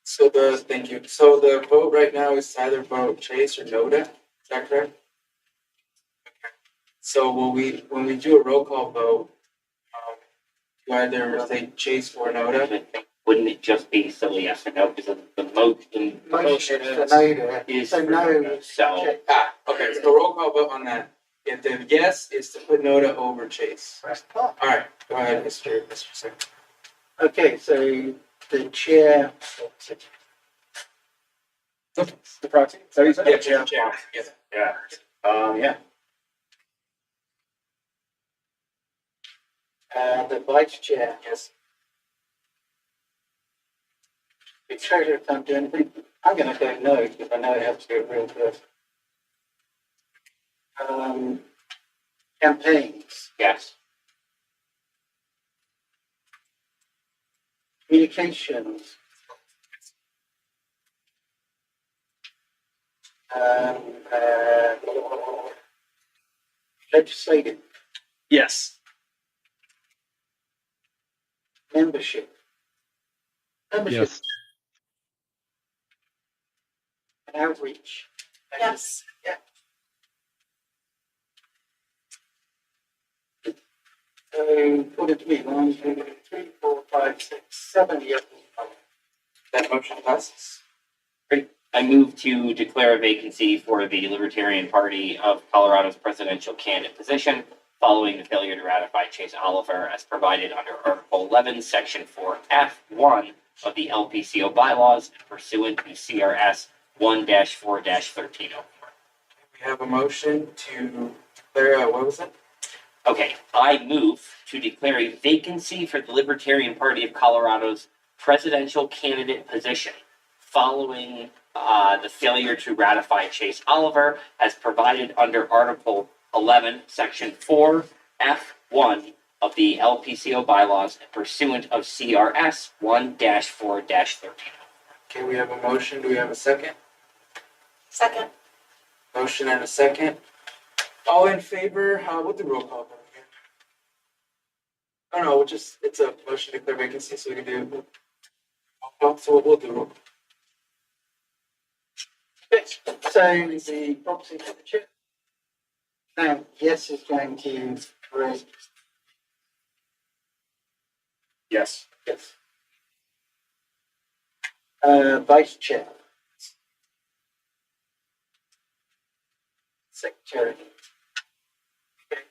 Thank you. So the vote right now is to either vote Chase or Noda. Is that correct? Okay. So when we do a roll call vote, you either say Chase or Noda? Wouldn't it just be silly yes or no, because the motion is for Noda, so. Okay, so roll call vote on that. If the yes is to put Noda over Chase. All right, go ahead, Mr. Secretary. Okay, so the chair. The proxy? So you said? Yeah, chair. Yes. Yeah. Yeah. The vice chair. Yes. The treasurer can't do anything. I'm gonna go no, because I know it has to go real first. Campaigns, Yes. communications. Legislative, Yes. membership. Yes. And outreach. Yes. Yeah. So, put it to me, 1, 2, 3, 4, 5, 6, 7, yes. That motion passes. Great. I move to declare a vacancy for the Libertarian Party of Colorado's presidential candidate position following the failure to ratify Chase Oliver as provided under Article 11, Section 4F1 of the LPCO bylaws pursuant to CRS 1-4-1304. We have a motion to declare, what was it? Okay, I move to declare a vacancy for the Libertarian Party of Colorado's presidential candidate position following the failure to ratify Chase Oliver as provided under Article 11, Section 4F1 of the LPCO bylaws pursuant of CRS 1-4-13. Okay, we have a motion. Do we have a second? Second. Motion and a second. All in favor? We'll do roll call vote again. Oh no, it's a motion to declare vacancy, so we can do roll call. So we'll do roll call. So the proxy for the chair. Now, yes is going to raise. Yes. Yes. Vice chair. Secretary. Okay.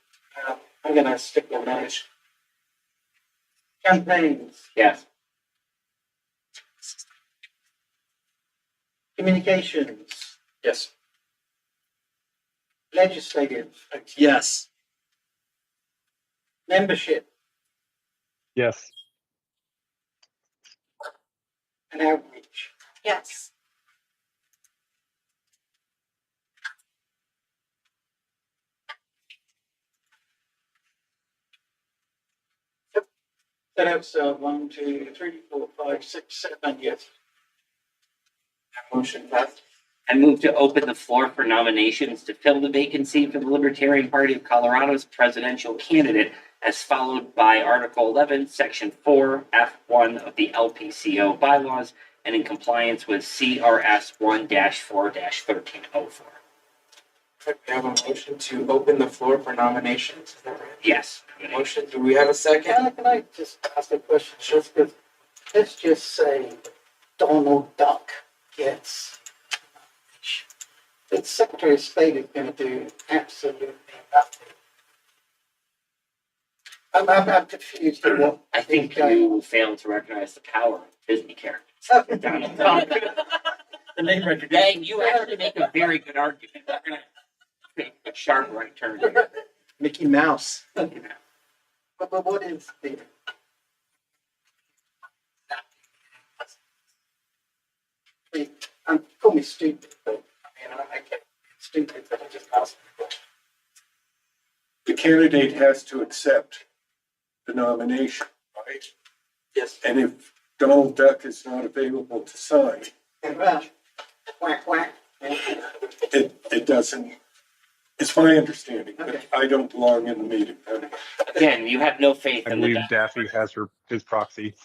I'm going to stick with those. Campaigns. Yes. Communications. Yes. Legislative. Yes. Membership Yes. and outreach. Yes. So that's 1, 2, 3, 4, 5, 6, 7, yes. Motion passed. I move to open the floor for nominations to fill the vacancy for the Libertarian Party of Colorado's presidential candidate as followed by Article 11, Section 4F1 of the LPCO bylaws and in compliance with CRS 1-4-1304. We have a motion to open the floor for nominations. Is that right? Yes. Motion. Do we have a second? Can I just ask a question? Sure. Let's just say Donald Duck gets. The Secretary of State is going to do absolutely nothing. I'm confused. What? I think you failed to recognize the power of Disney characters. Donald Duck. The name recognition. Dang, you actually make a very good argument. You're gonna make a sharp right turn here. Mickey Mouse. But what is the? I'm call me stupid, but I mean I can't be stupid, but I'm just asking. The candidate has to accept the nomination, right? Yes. And if Donald Duck is not available to sign, Quack quack. it doesn't, it's my understanding, but I don't belong in the meeting. Again, you have no faith I in the believe Duck. Daffy has his proxy.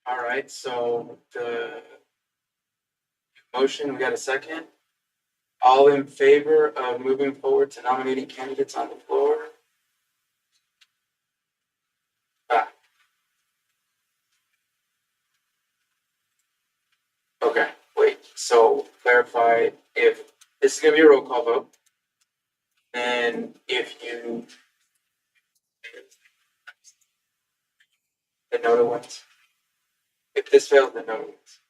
All right, so the motion, we got a second. All in favor of moving forward to nominating candidates on the floor? Ah. Okay, wait, so clarify if this is gonna be a roll call vote. And if you the no ones. If this fails, the no ones.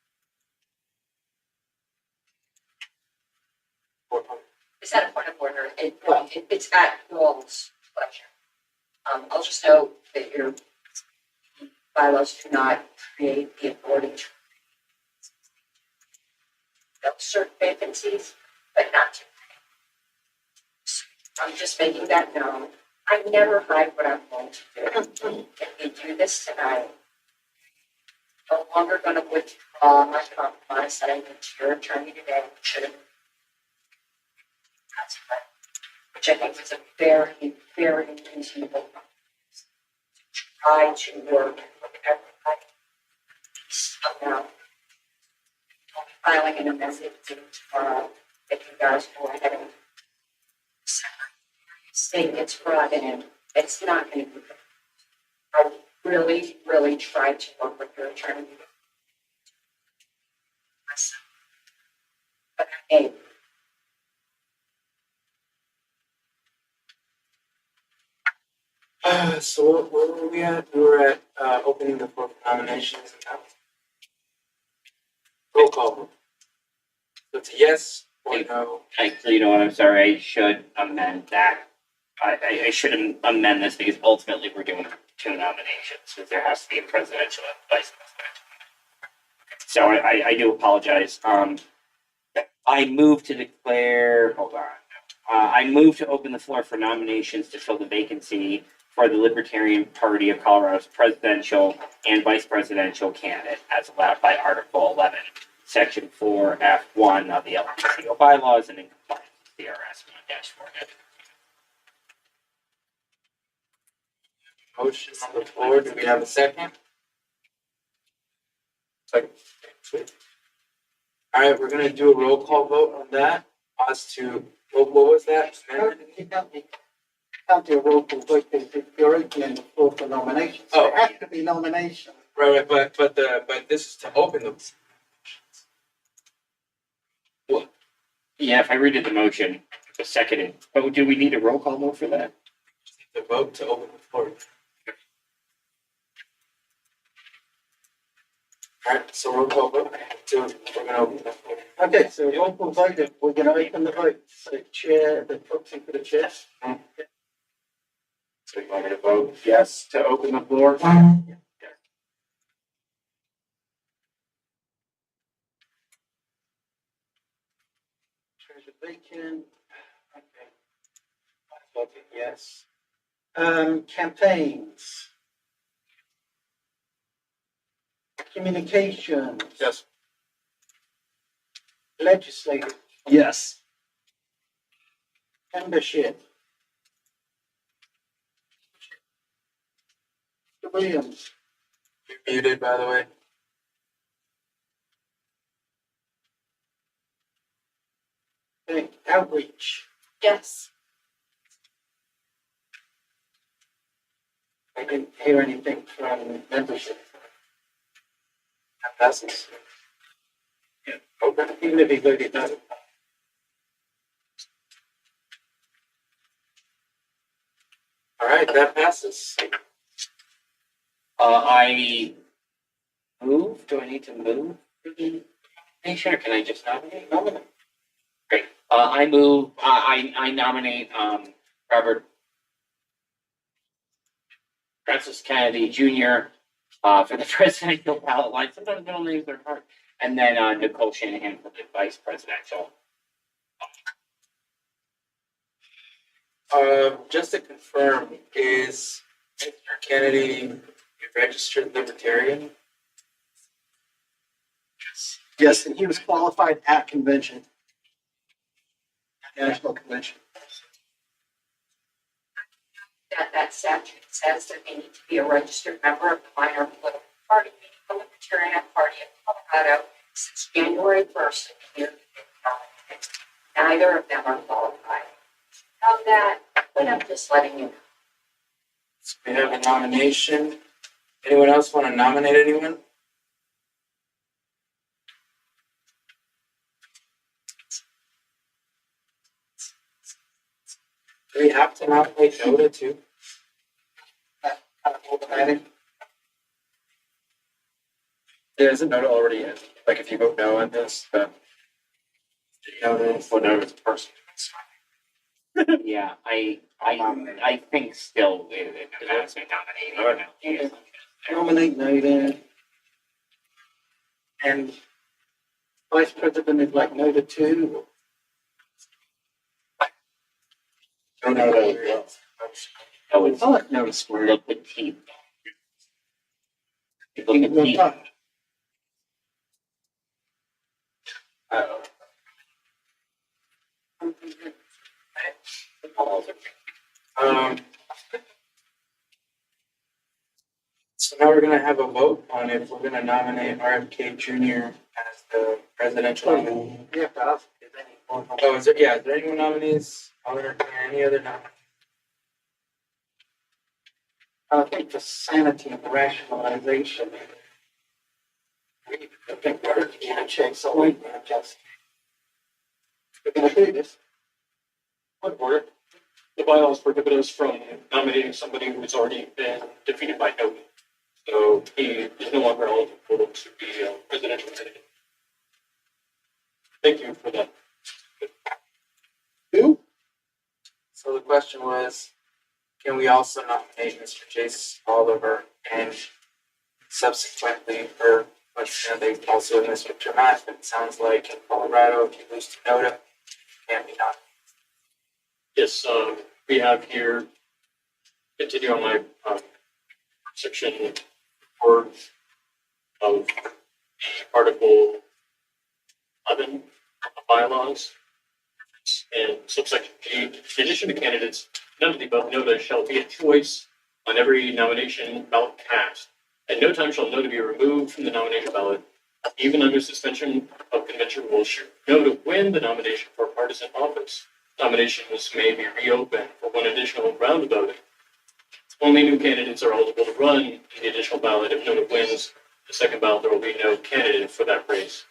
Is that a point of order? It's at your all's pleasure. I'll just note that your bylaws do not create the authority to fill certain vacancies, but not to. So I'm just making that known. I never hide what I'm going to do. If we do this tonight, I'm no longer going to withdraw my compromise that I made to your attorney today, should have. Which I think was a very, very reasonable compromise. Try to work with everybody. Amount. I'll be filing an amendment tomorrow if you guys go ahead and state it's brought in. It's not going to be good. I really, really tried to work with your attorney. But hey. So where were we at? We were at opening the floor for nominations and that. Roll call. So it's a yes or no. Actually, you know what? I'm sorry. I should amend that. I should amend this because ultimately we're doing 2 nominations because there has to be a presidential and vice presidential. So I do apologize. I move to declare. Hold on. I move to open the floor for nominations to fill the vacancy for the Libertarian Party of Colorado's presidential and vice presidential candidate as allowed by Article 11, Section 4F1 of the LPCO bylaws and in compliance with CRS 1-4. Motion on the floor. Do we have a second? Second. All right, we're gonna do a roll call vote on that. As to what was that? Can't do a roll call vote if you're opening the floor for nominations. Oh, It has to be nomination. Right, but this is to open them. Well, yeah, if I redid the motion, the seconded. But do we need a roll call vote for that? The vote to open the floor. All right, so roll call vote. We're gonna open the floor. Okay, so roll call vote, we're going to open the vote. So chair, the proxy for the chair. So you want me to vote yes to open the floor? Treasurer Bacon. Okay. I voted yes. Campaigns. Communications. Yes. Legislative. Yes. Membership. Mr. Williams. You're muted, by the way. Okay. Outreach. Yes. I didn't hear anything from membership. That passes. Yeah. Okay. Even if he voted no. That passes. I move. Do I need to move for the nomination, or can I just nominate? Nominate. Great. I move. I nominate Robert Francis Kennedy Jr. For the presidential ballot line. Sometimes middle names are hard. And then Nicole Shanahan for the vice presidential. Just to confirm, is Mr. Kennedy a registered libertarian? Yes, and he was qualified at convention. National convention. That statute says that they need to be a registered member of the minor political party, meaning the Libertarian Party of Colorado, since January 1st of the year. Neither of them are qualified. Know that, but I'm just letting you know. So we have a nomination. Anyone else want to nominate anyone? Do we have to nominate Noda too? Kind of automatic. Yeah, isn't Noda already in? Like if you vote no on this, then Noda is a person. Yeah, I think still it has been nominated. Nominate Noda. And vice president-elect Noda too. Oh, it's I like Noda square. look the teeth. Look at teeth. So now we're gonna have a vote on if we're gonna nominate RFK Jr. as the presidential nominee. We have to ask if any. Oh, is there any more nominees? I'll entertain any other nominees. I think the sanity and rationalization. I think we're gonna check, so we can just. We're gonna do this. Point of order. The bylaws prohibit us from nominating somebody who's already been defeated by no vote. So he is no longer eligible to be a presidential candidate. Thank you for that. Who? So the question was, can we also nominate Mr. Jace Oliver and subsequently, or let's say also Mr. Jermatt? It sounds like in Colorado, if you lose to Noda, you can't be nominated. Yes, we have here, continue on my section 4 of Article 11 of the bylaws. And subsection G, in addition to candidates, none of the above Noda shall be a choice on every nomination ballot cast. At no time shall Noda be removed from the nomination ballot, even under suspension of convention rules. Should Noda win the nomination for partisan office, nominations may be reopened for one additional round of voting. Only new candidates are eligible to run in the additional ballot. If Noda wins the second ballot, there will be no candidate for that race.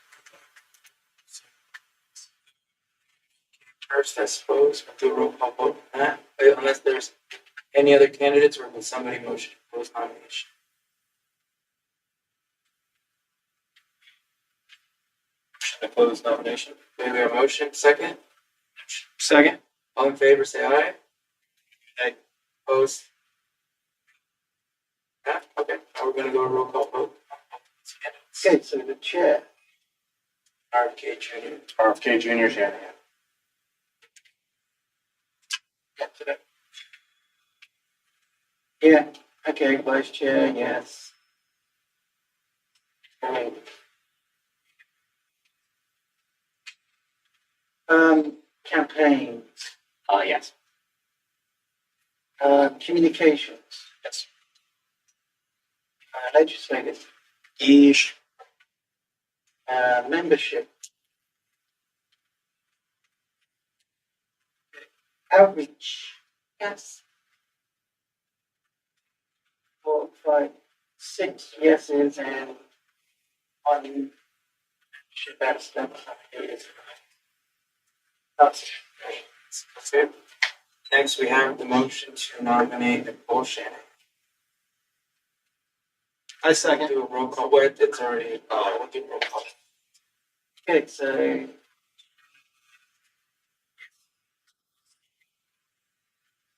First, I suppose, we'll do a roll call vote on that, unless there's any other candidates, or can somebody motion to close nomination? Motion to close nomination. Okay, we have a motion, second? Second. All in favor, say aye. Aye. Opposed? Yeah, okay, now we're gonna go roll call vote. Okay, so the chair. RFK Jr. RFK Jr. Shanahan. Yeah, okay, vice chair, yes. Campaign, Yes. communications, Yes. Legislative. Ish. Membership. Outreach. Yes. 4, 5, 6 yeses and 1 should abstain. That's it. Next, we have the motion to nominate Nicole Shannon. I second. Do a roll call. Wait, it's already, we'll do roll call. Okay, so.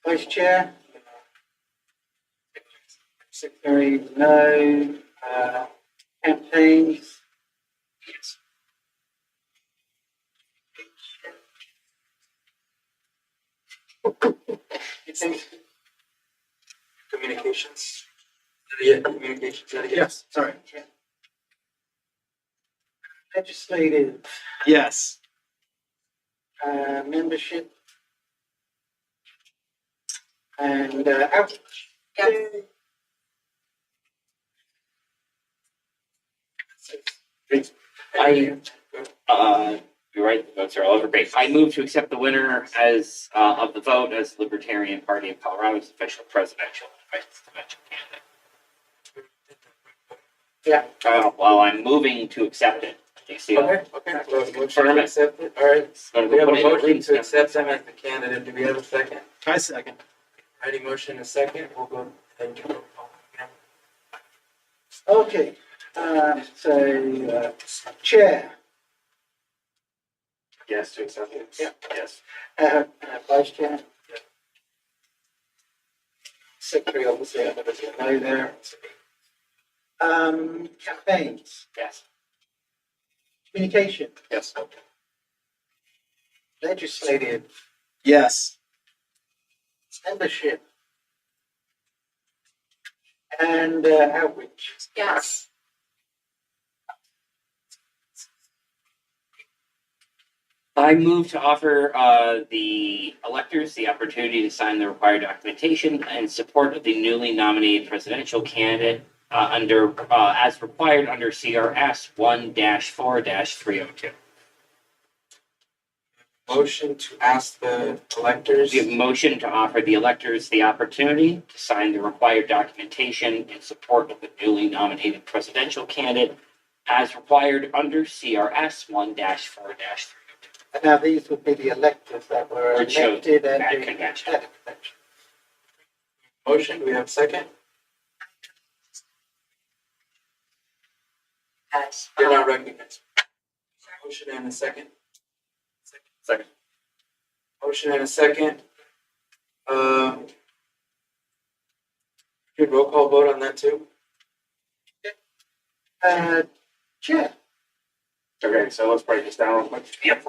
Vice Chair. Secretary, no. Campaigns. Yes. Communications. Yeah, communications. Yes, sorry. Legislative, Yes. membership. And, outreach. Yes. You're right, the votes are all over. Great. I move to accept the winner as, of the vote as Libertarian Party of Colorado's official presidential and vice presidential candidate. Yeah. Well, I'm moving to accept it. Do you see that? Okay. Well, motion to accept it. All right. Gonna We have put a it in the motion green to stamp. accept them as the candidate. Do we have a second? I second. Ready, motion and a second. We'll go ahead and do roll call. Okay, Chair. Yes, to accept it. Yeah. Yes. Vice Chair. Secretary, obviously, I'm going to no there. Campaigns, Yes. communication, Yes. legislative, Yes. membership, and outreach. Yes. I move to offer the electors the opportunity to sign the required documentation in support of the newly nominated presidential candidate as required under CRS 1-4-302. Motion to ask the electors. We have a motion to offer the electors the opportunity to sign the required documentation in support of the newly nominated presidential candidate as required under CRS 1-4-302. And now these would be the electors that were Or chosen elected at at the convention. convention. Motion, do we have a second? Yes. You're not recognized. Motion and a second. Second. Motion and a second. Good roll call vote on that too? Chair. Okay, so let's break this down real quick. Yep.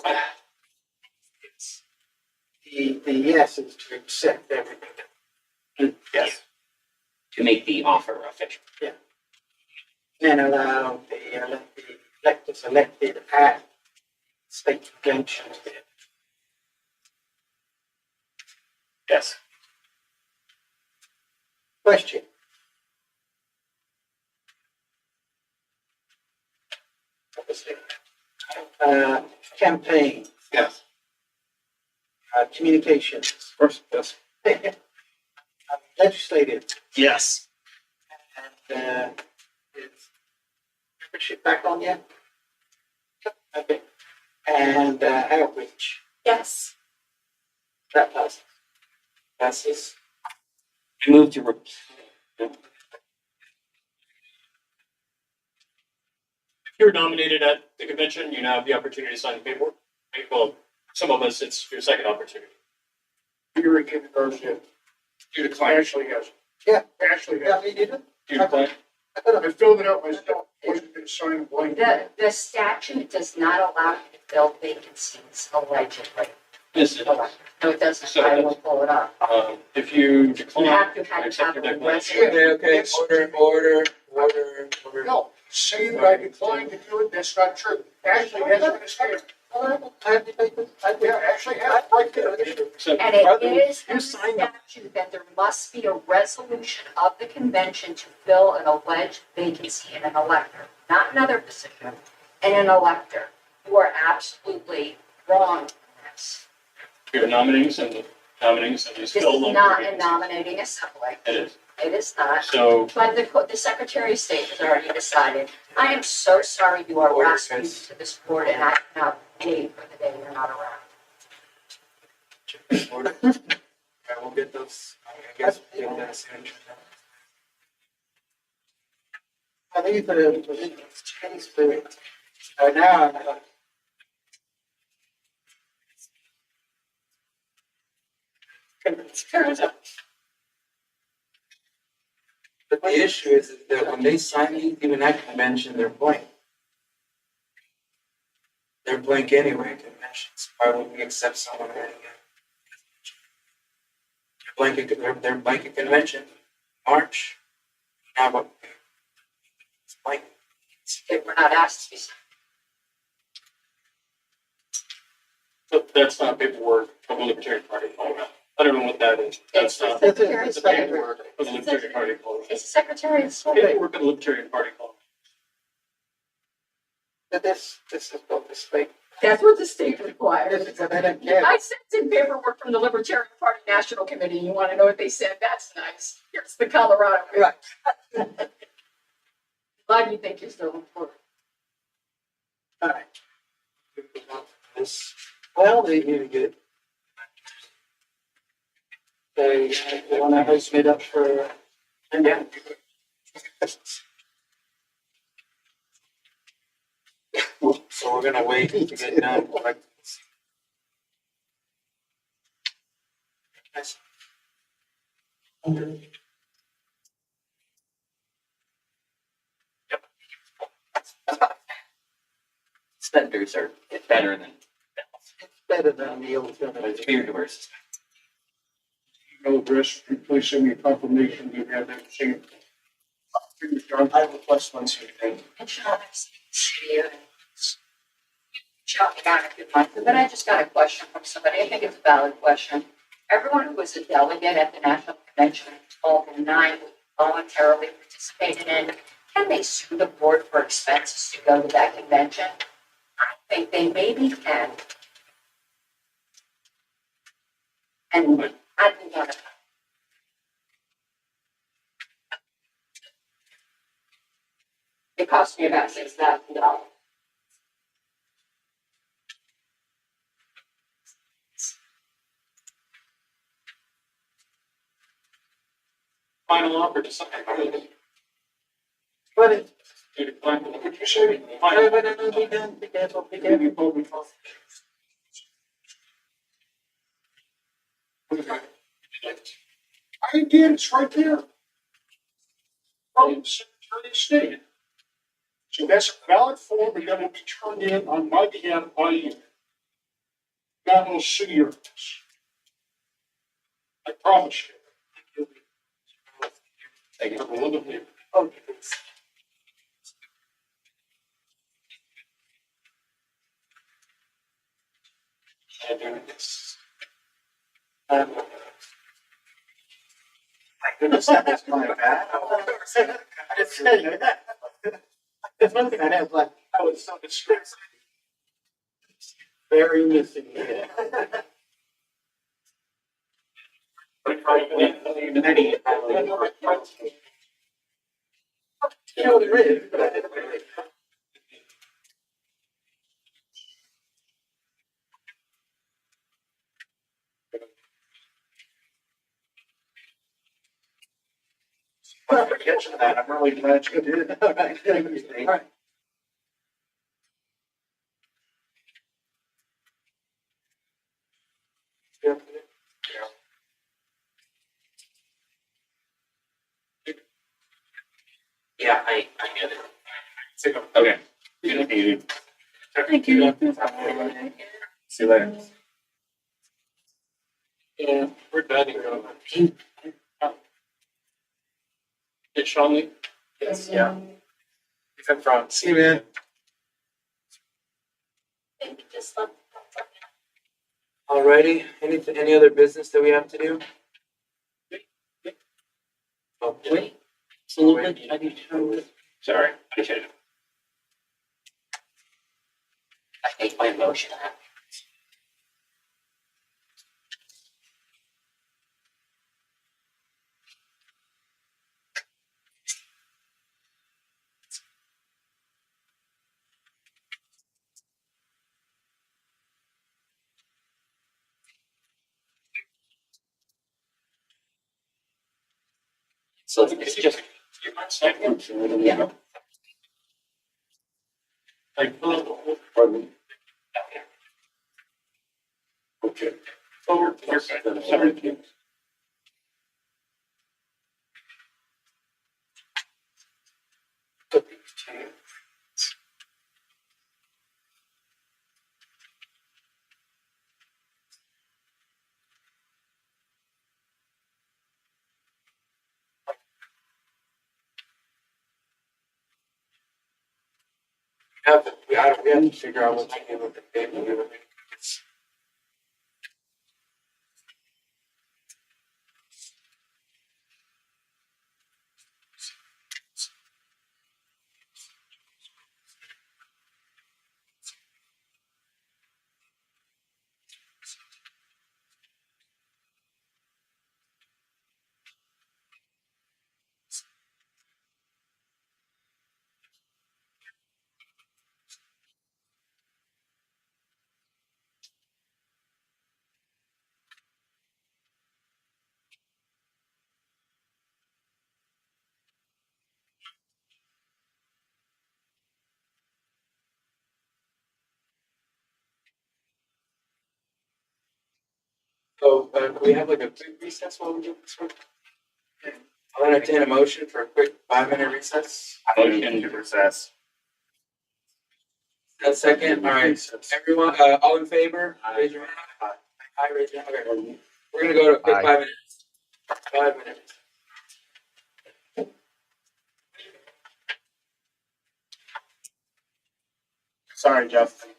The yes is to accept everything. Yes. To make the offer official. Then allow the electors elected at state convention. Yes. Question. Obviously. Campaign, Yes. Communications, Of course, yes. legislative, Yes. and is membership back on yet? Okay. And outreach, Yes. that passes. Passes. I move to If you're nominated at the convention, you now have the opportunity to sign the paperwork. Right? Well, some of us, it's your second opportunity. You were given those, yeah. You decline. Actually, yes. Yeah. Actually, yes. Yeah, you did it? You decline. I filled it out myself, wasn't gonna sign blank. The statute does not allow you to fill vacancies allegedly. Yes, it does. No, it doesn't. So I it will does. pull it up. If you You decline, have to I accept your have a declaration. resolution. Okay, order. No, saying that I declined to do it, that's not true. Ashley has a mistake. Yeah, Ashley has right there. So And it is you in the signed up. statute that there must be a resolution of the convention to fill an alleged vacancy in an elector, not another position, in an elector. You are absolutely wrong in this. you're nominating somebody, is This still. is not a nominating assembly. It is. It is not. So But the Secretary of State has already decided. I am so sorry you are Order, rescued guys. to this board and I cannot wait for the day you're not around. Order. Alright, we'll get those, I guess we'll get that soon. I think it's changed for, now, But the issue is that when they sign these, even at convention, they're blank. They're blank anyway at conventions. Why would we accept someone writing it? They're blank at convention, March. Now what? It's blank. We're not asked to be. But that's not paperwork from the Libertarian Party. I don't know what that is. That's not. It's It's a paperwork of the Libertarian Party. It's a Secretary of State. Paperwork of the Libertarian Party. but this is what the state. That's what the state requires. This is what they didn't get. I sent in paperwork from the Libertarian Party National Committee. You want to know what they said? That's nice. Here's the Colorado. Right. Glad you think you're still important. All right. This, Well, they need to get. They want to host it up for. yeah. So we're gonna wait to get done. Like, Spenders are better than Better than the old. beer doers. Email address, please send me a confirmation you have that same. I have a question once you think. And Sean, I've seen you and shot me down if you'd like to, but I just got a question from somebody. I think it's a valid question. Everyone who was a delegate at the National Convention, 12 and 9, voluntarily participated in, can they sue the board for expenses to go to that convention? I think they maybe can. And I think that. It cost me about $6,000. Final offer to sign. What is? Would you say? Be careful, be careful. I did, it's right there. From the Secretary of State. So that's a valid form, and that will be turned in on my behalf by you. Not will sue your. I promise you. Thank you. Oh, my goodness, that was my bad. I didn't say that. There's one thing I know, like, I was so distressed. Very missing. You know, there is, but I didn't really. Well, for catching that, I'm really glad you did. All right. All right. Yeah, I get it. Okay. Thank you. See you later. Yeah, we're done here. It's Sean Lee. yes, yeah. If I'm from, see you, man. Thank you, just love. Alrighty, any other business that we have to do? Oh, wait. Absolutely. I need to know. Sorry, I should have. I make my motion. So it's just. Yeah. Like, pardon me? Okay. Sorry. We have to figure out what to do with the baby. So, can we have like a quick recess while we do this one? I'll entertain a motion for a quick 5-minute recess. Motion to recess. A second, all right, everyone, all in favor, raise your hand. Aye, raise your hand, okay. We're gonna go to a quick Aye. 5 minutes. 5 minutes. Sorry, Justin.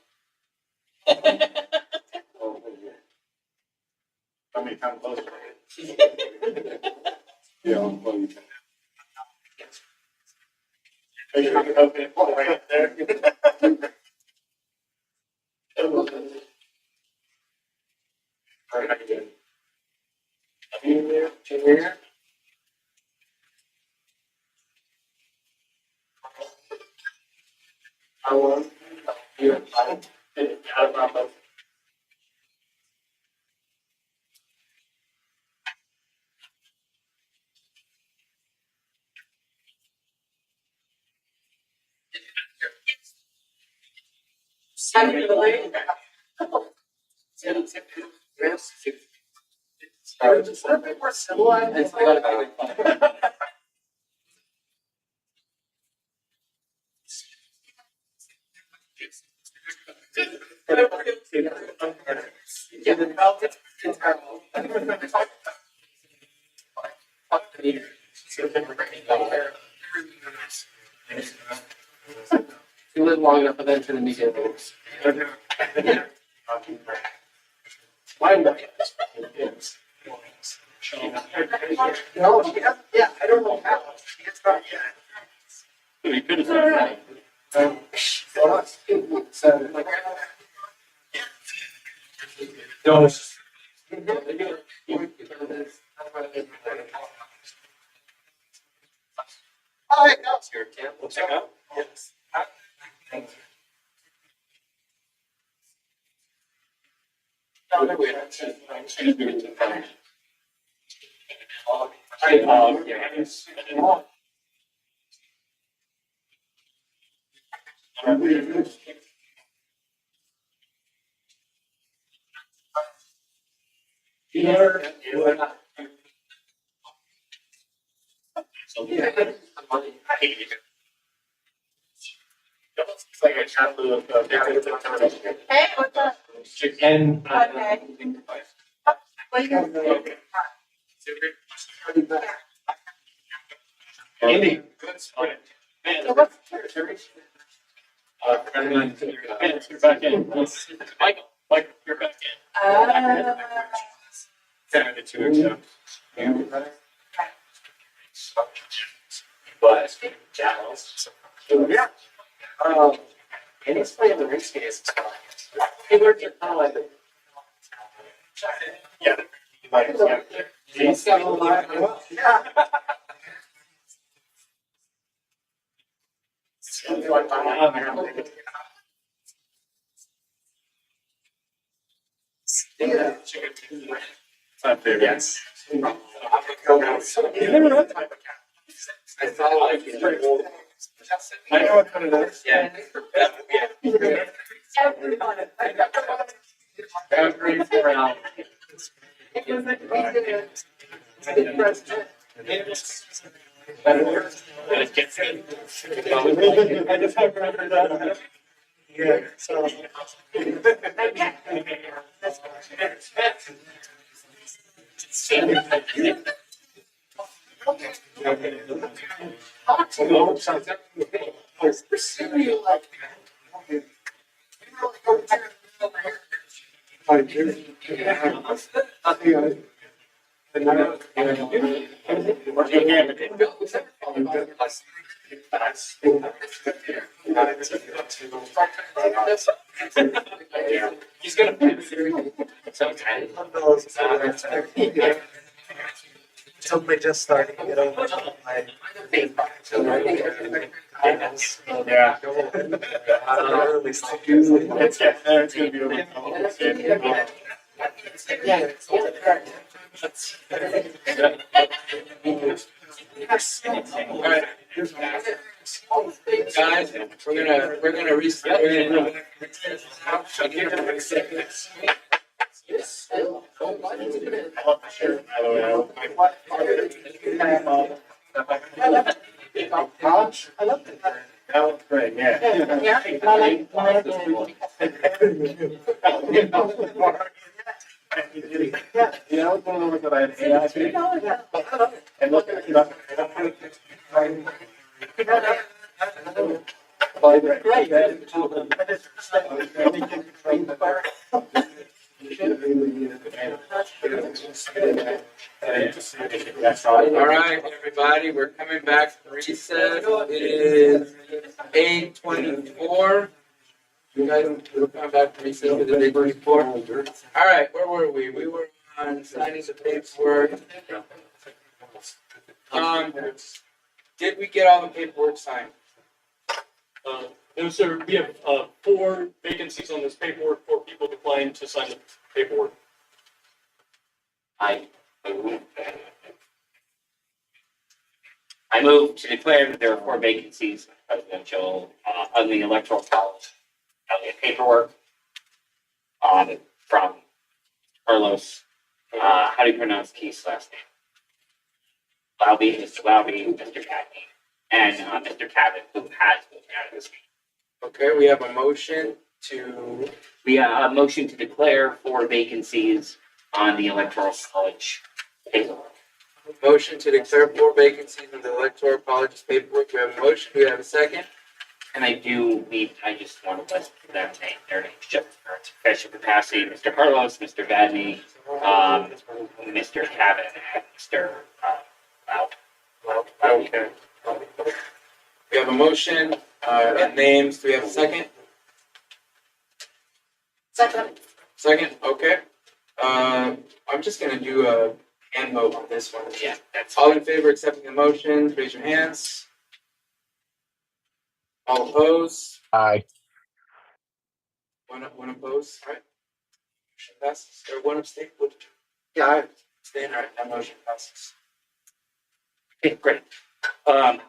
Let me come closer. Yeah, I'm funny. Are you gonna open it right there? All right, how you doing? You there, you here? How long? You have time? Out of my mouth. More civilized. You live long enough eventually to meet it. My wife. No, she has, yeah, I don't know how. She has not yet. You could have said that. So, like, oh, hey, no. Your camp, we'll check out. Yes. Thank you. No, wait, It's like a chapter of. Hey, what's up? And. Okay. What you guys doing? Andy. So what's You're back in. Michael, you're back in. Kind of the two of you. But, yeah. and he's playing the race case. He learned your kind of yeah. He's got a lot. Yeah. It's not fair. Yes. You never know. I saw like. I know what it is. Yeah. Every 4 hours. I just have remembered that. Yeah, so. He's gonna. Somebody just starting to get over my. Yeah. Early It's getting there, it's gonna be over. All right. Guys, we're gonna restart. I love that. That was great, yeah. You know, one of the ones that I had. And look at All right, everybody, we're coming back from recess. It is 8:24. You guys, we're coming back from recess. It is 8:24. All right, where were we? We were on signing the paperwork. Did we get all the paperwork signed? No, sir, we have 4 vacancies on this paperwork, 4 people declined to sign the paperwork. I move to declare that there are 4 vacancies presidential on the electoral college paperwork from Carlos. How do you pronounce Keith's last name? Lauby, Mr. Lauby, Mr. Cagney, and Mr. Cabot, who has moved out of this meeting. Okay, we have a motion to. We have a motion to declare 4 vacancies on the electoral college paperwork. Motion to declare 4 vacancies in the electoral college's paperwork. We have a motion. Do we have a second? And I just want to list them name their names just for official capacity. Mr. Carlos, Mr. Vadney, Mr. Cabot, and Mr. Okay. We have a motion and names. Do we have a second? Second, okay. I'm just gonna do a hand vote on this one. Yeah, that's all in favor of accepting the motion, raise your hands. All opposed? Aye. One opposed, all right? Motion passes, or one abstain, Yeah, I abstain, all right, that motion passes. Okay, great. I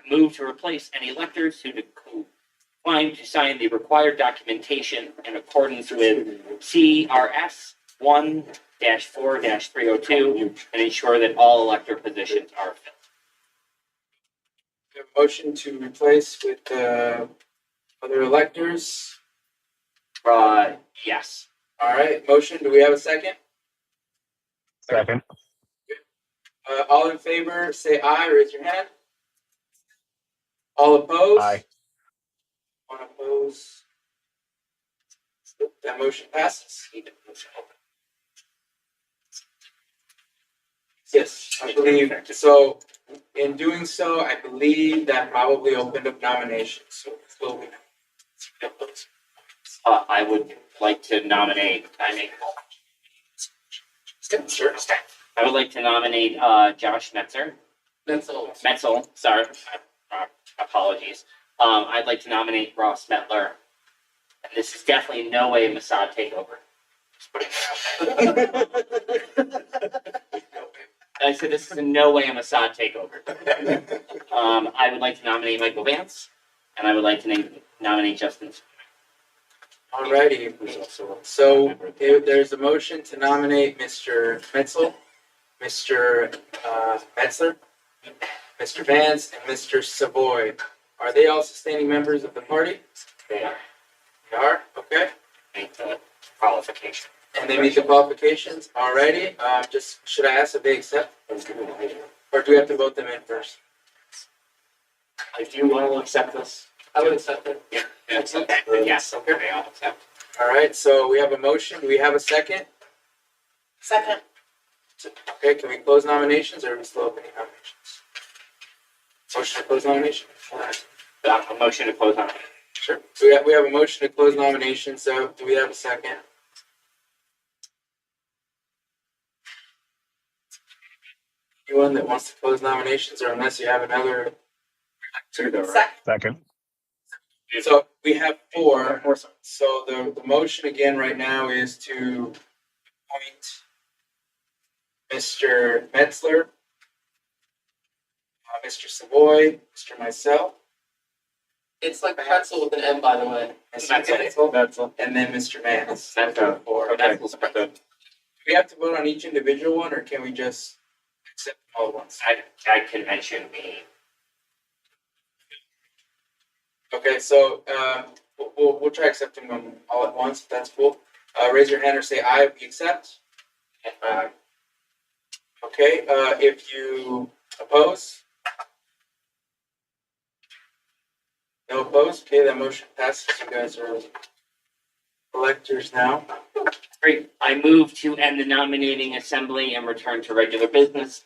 move to replace any electors who decline to sign the required documentation in accordance with CRS 1-4-302 and ensure that all elector positions are filled. We have a motion to replace with other electors. Yes. All right, motion, do we have a second? Second. All in favor, say aye, raise your hand. All opposed? Aye. One opposed. That motion passes. Yes, I believe, so in doing so, I believe that probably opened up nominations, so we'll be. I would like to nominate, Sure. I would like to nominate Josh Metzel, sorry, apologies. I'd like to nominate Ross Metler. And this is definitely no way Mossad takeover. Just putting it out there. I said this is in no way a Mossad takeover. I would like to nominate Michael Vance, and I would like to nominate Justin. Alrighty, so there's a motion to nominate Mr. Metzel, Mr. Metzler, Mr. Vance, and Mr. Savoy. Are they all sustaining members of the party? They are. They are, okay. Meet the qualification. And they meet the qualifications, alrighty. Just, should I ask if they accept? Or do we have to vote them in first? If you want to accept this. I would accept it. Yeah. Yes, okay, they all accept. Alright, so we have a motion. Do we have a second? Second. Okay, can we close nominations or are we still opening nominations? Motion to close nominations? A motion to close on. Sure. So we have a motion to close nominations, so do we have a second? Anyone that wants to close nominations, or unless you have another? Second. So we have four. So the motion again right now is to appoint Mr. Metzler, Mr. Savoy, Mr. Myself. It's like pretzel with an M, by the way. Metzel, and then Mr. Vance. That's four. Okay. Do we have to vote on each individual one, or can we just accept them all at once? I can mention me. Okay, so we'll try accepting them all at once, if that's cool. Raise your hand or say aye if you accept. Okay, if you oppose? No opposed? Okay, that motion passes. You guys are electors now. Great. I move to end the nominating assembly and return to regular business.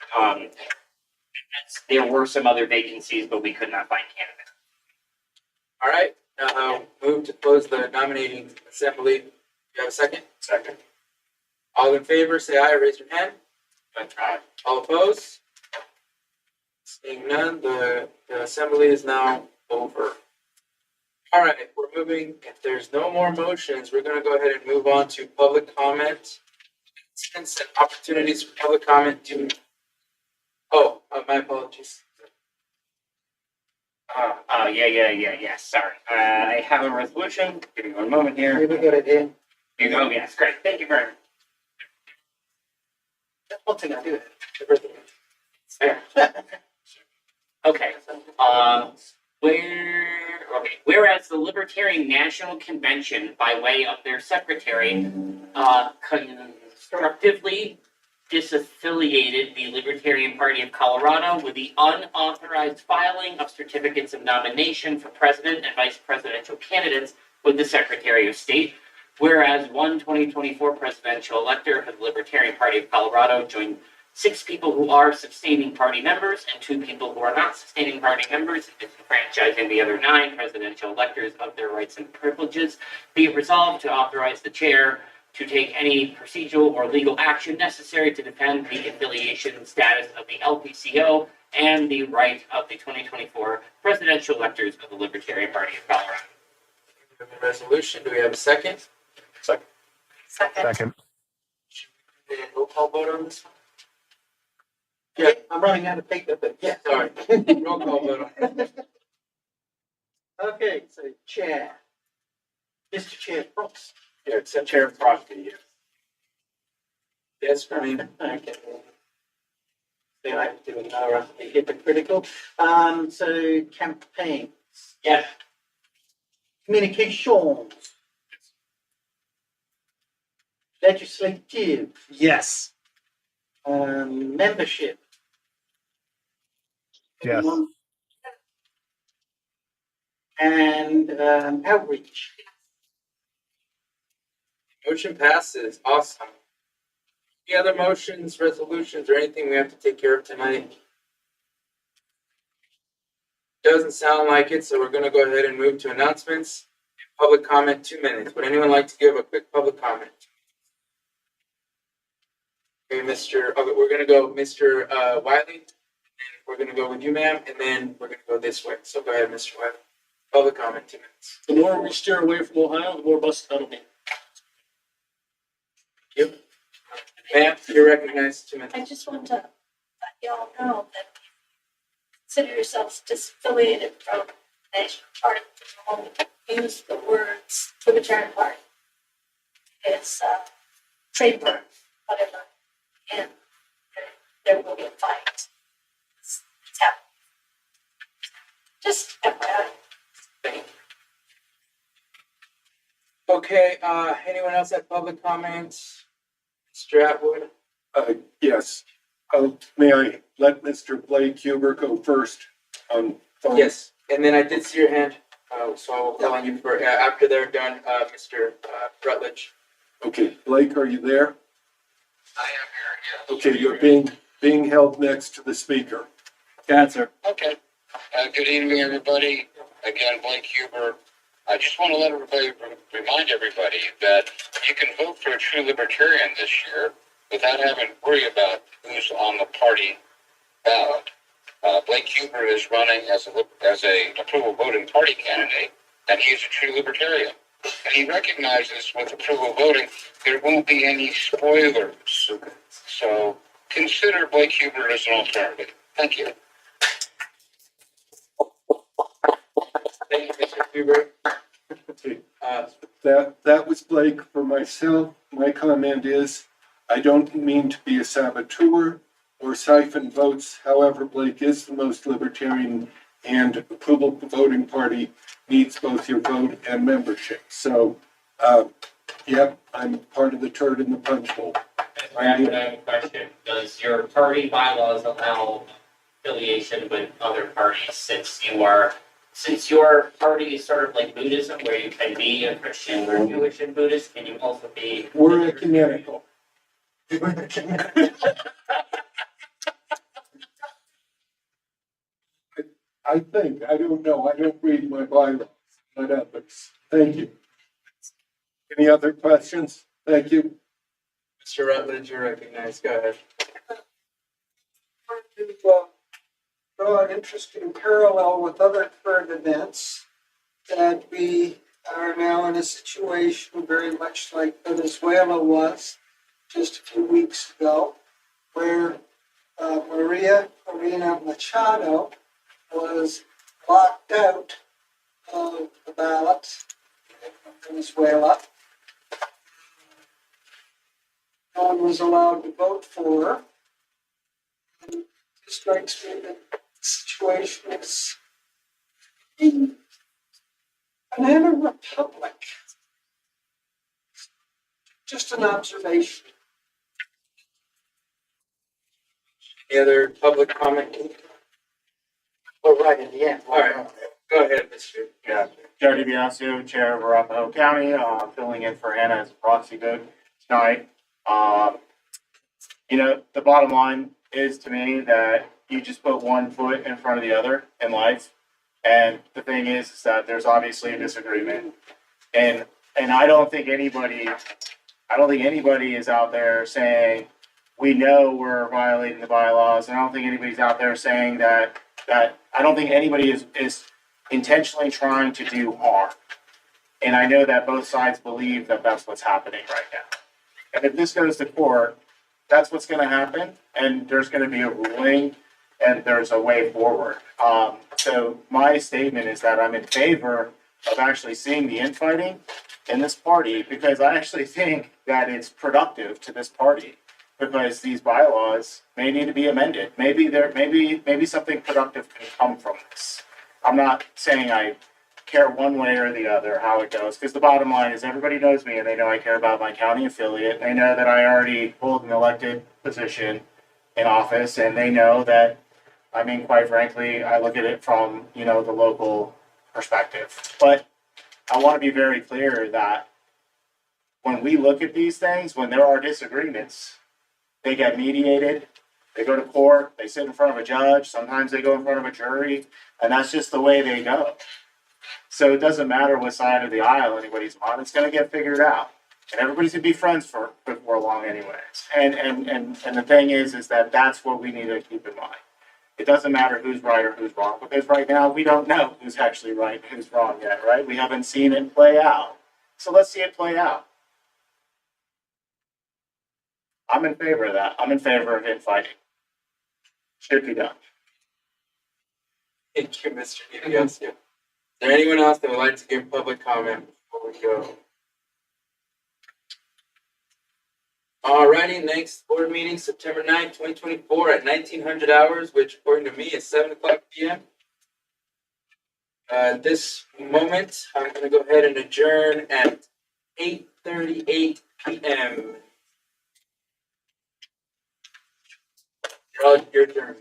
There were some other vacancies, but we could not find candidates. All right, move to close the nominating assembly. You have a second? Second. All in favor, say aye, raise your hand. Aye. All opposed? Seeing none, the assembly is now over. All right, we're moving. If there's no more motions, we're going to go ahead and move on to public comment. Since opportunities for public comment. My apologies. Yeah. Sorry. I have a resolution. Give me 1 moment here. We got it in. You go. Yes, great. Thank you very much. That's one thing I do. Fair. Okay. Whereas the Libertarian National Convention, by way of their secretary, constructively disaffiliated the Libertarian Party of Colorado with the unauthorized filing of certificates of nomination for president and vice presidential candidates with the Secretary of State. Whereas one 2024 presidential elector of the Libertarian Party of Colorado joined 6 people who are sustaining party members and 2 people who are not sustaining party members, disenfranchising the other 9 presidential electors of their rights and privileges. Be it resolved to authorize the chair to take any procedural or legal action necessary to defend the affiliation status of the LPCO and the right of the 2024 presidential electors of the Libertarian Party of Colorado. Resolution, do we have a second? Second. Second. Roll call vote on this one? Yeah, I'm running out of paper, but yeah. Sorry. Roll call vote on it. Okay, so Chair. Mr. Chair Frost. Yeah, except Chair Frosty, yes. Yes, for me. Okay. So I have to do another hypocritical. So campaigns. Yes. Communications. Legislative. Yes. Membership. Yes. And outreach. Motion passes. Awesome. Any other motions, resolutions, or anything we have to take care of tonight? Doesn't sound like it, so we're going to go ahead and move to announcements. Public comment, 2 minutes. Would anyone like to give a quick public comment? Okay, we're going to go Mr. Wiley, and we're going to go with you, ma'am, and then we're going to go this way. So go ahead, Mr. Wiley. Public comment, 2 minutes. The more we steer away from Ohio, the more buses that'll be. Thank you. Ma'am, you're recognized, 2 minutes. I just want to y'all know that consider yourselves disaffiliated from the National Party, use the words Libertarian Party. It's trademark, whatever, and there will be a fight. It's happening. Just FYI. Okay, anyone else have public comments? Mr. Atwood? Yes. May I let Mr. Blake Huber go first on phone? Yes, and then I did see your hand, so I will call on you for, after they're done, Mr. Rutledge. Okay, Blake, are you there? I am here, yes. Okay, you're being held next to the speaker. Answer. Okay. Good evening, everybody. Again, Blake Huber. I just want to let everybody remind everybody that you can vote for a true libertarian this year without having to worry about who's on the party ballot. Blake Huber is running as a approval voting party candidate, and he's a true libertarian. And he recognizes with approval voting, there won't be any spoilers. So consider Blake Huber as an alternative. Thank you. Thank you, Mr. Huber. Okay. That was Blake. For myself, my comment is, I don't mean to be a saboteur or siphon votes. However, Blake is the most libertarian, and approval voting party needs both your vote and membership. So, yep, I'm part of the turd in the punch bowl. I have a question. Does your party bylaws allow affiliation with other parties since your party is sort of like Buddhism, where you can be a Christian or Jewish and Buddhist, can you also be? We're ecumenical. I think, I don't know, I don't read my bylaws, not ethics. Thank you. Any other questions? Thank you. Mr. Rutledge, you're recognized. Go ahead. To draw an interesting parallel with other current events, that we are now in a situation very much like Venezuela was just a few weeks ago, where Maria Corina Machado was locked out of the ballot in Venezuela. No one was allowed to vote for her. And it strikes me that the situation is in banana republic. Just an observation. Any other public comment? Oh, right at the end. All right, go ahead, Mr. Yeah, Joe DiBiasio, Chair of Arapahoe County, filling in for Anna as a proxy vote tonight. The bottom line is to me that you just put one foot in front of the other in life. And the thing is that there's obviously a disagreement. And I don't think anybody is out there saying, we know we're violating the bylaws. And I don't think anybody's out there saying that I don't think anybody is intentionally trying to do harm. And I know that both sides believe that that's what's happening right now. And if this goes to court, that's what's going to happen. And there's going to be a ruling and there's a way forward. So my statement is that I'm in favor of actually seeing the infighting in this party, because I actually think that it's productive to this party, because these bylaws may need to be amended. Maybe something productive can come from this. I'm not saying I care one way or the other how it goes, because the bottom line is everybody knows me and they know I care about my county affiliate. They know that I already hold an elected position in office, and they know that, I mean, quite frankly, I look at it from, the local perspective. But I want to be very clear that when we look at these things, when there are disagreements, they get mediated, they go to court, they sit in front of a judge, sometimes they go in front of a jury, and that's just the way they go. So it doesn't matter what side of the aisle anybody's on, it's going to get figured out. And everybody's going to be friends before long anyways. And the thing is that that's what we need to keep in mind. It doesn't matter who's right or who's wrong, because right now we don't know who's actually right and who's wrong yet, right? We haven't seen it play out. So let's see it play out. I'm in favor of that. I'm in favor of infighting. should be done. Thank you, Mr. DiBiasio. Is there anyone else that would like to give public comment before we go? Alrighty, next board meeting, September 9th, 2024 at 1900 hours, which according to me is 7 o'clock p.m. At this moment, I'm going to go ahead and adjourn at 8:38 p.m. Your turn.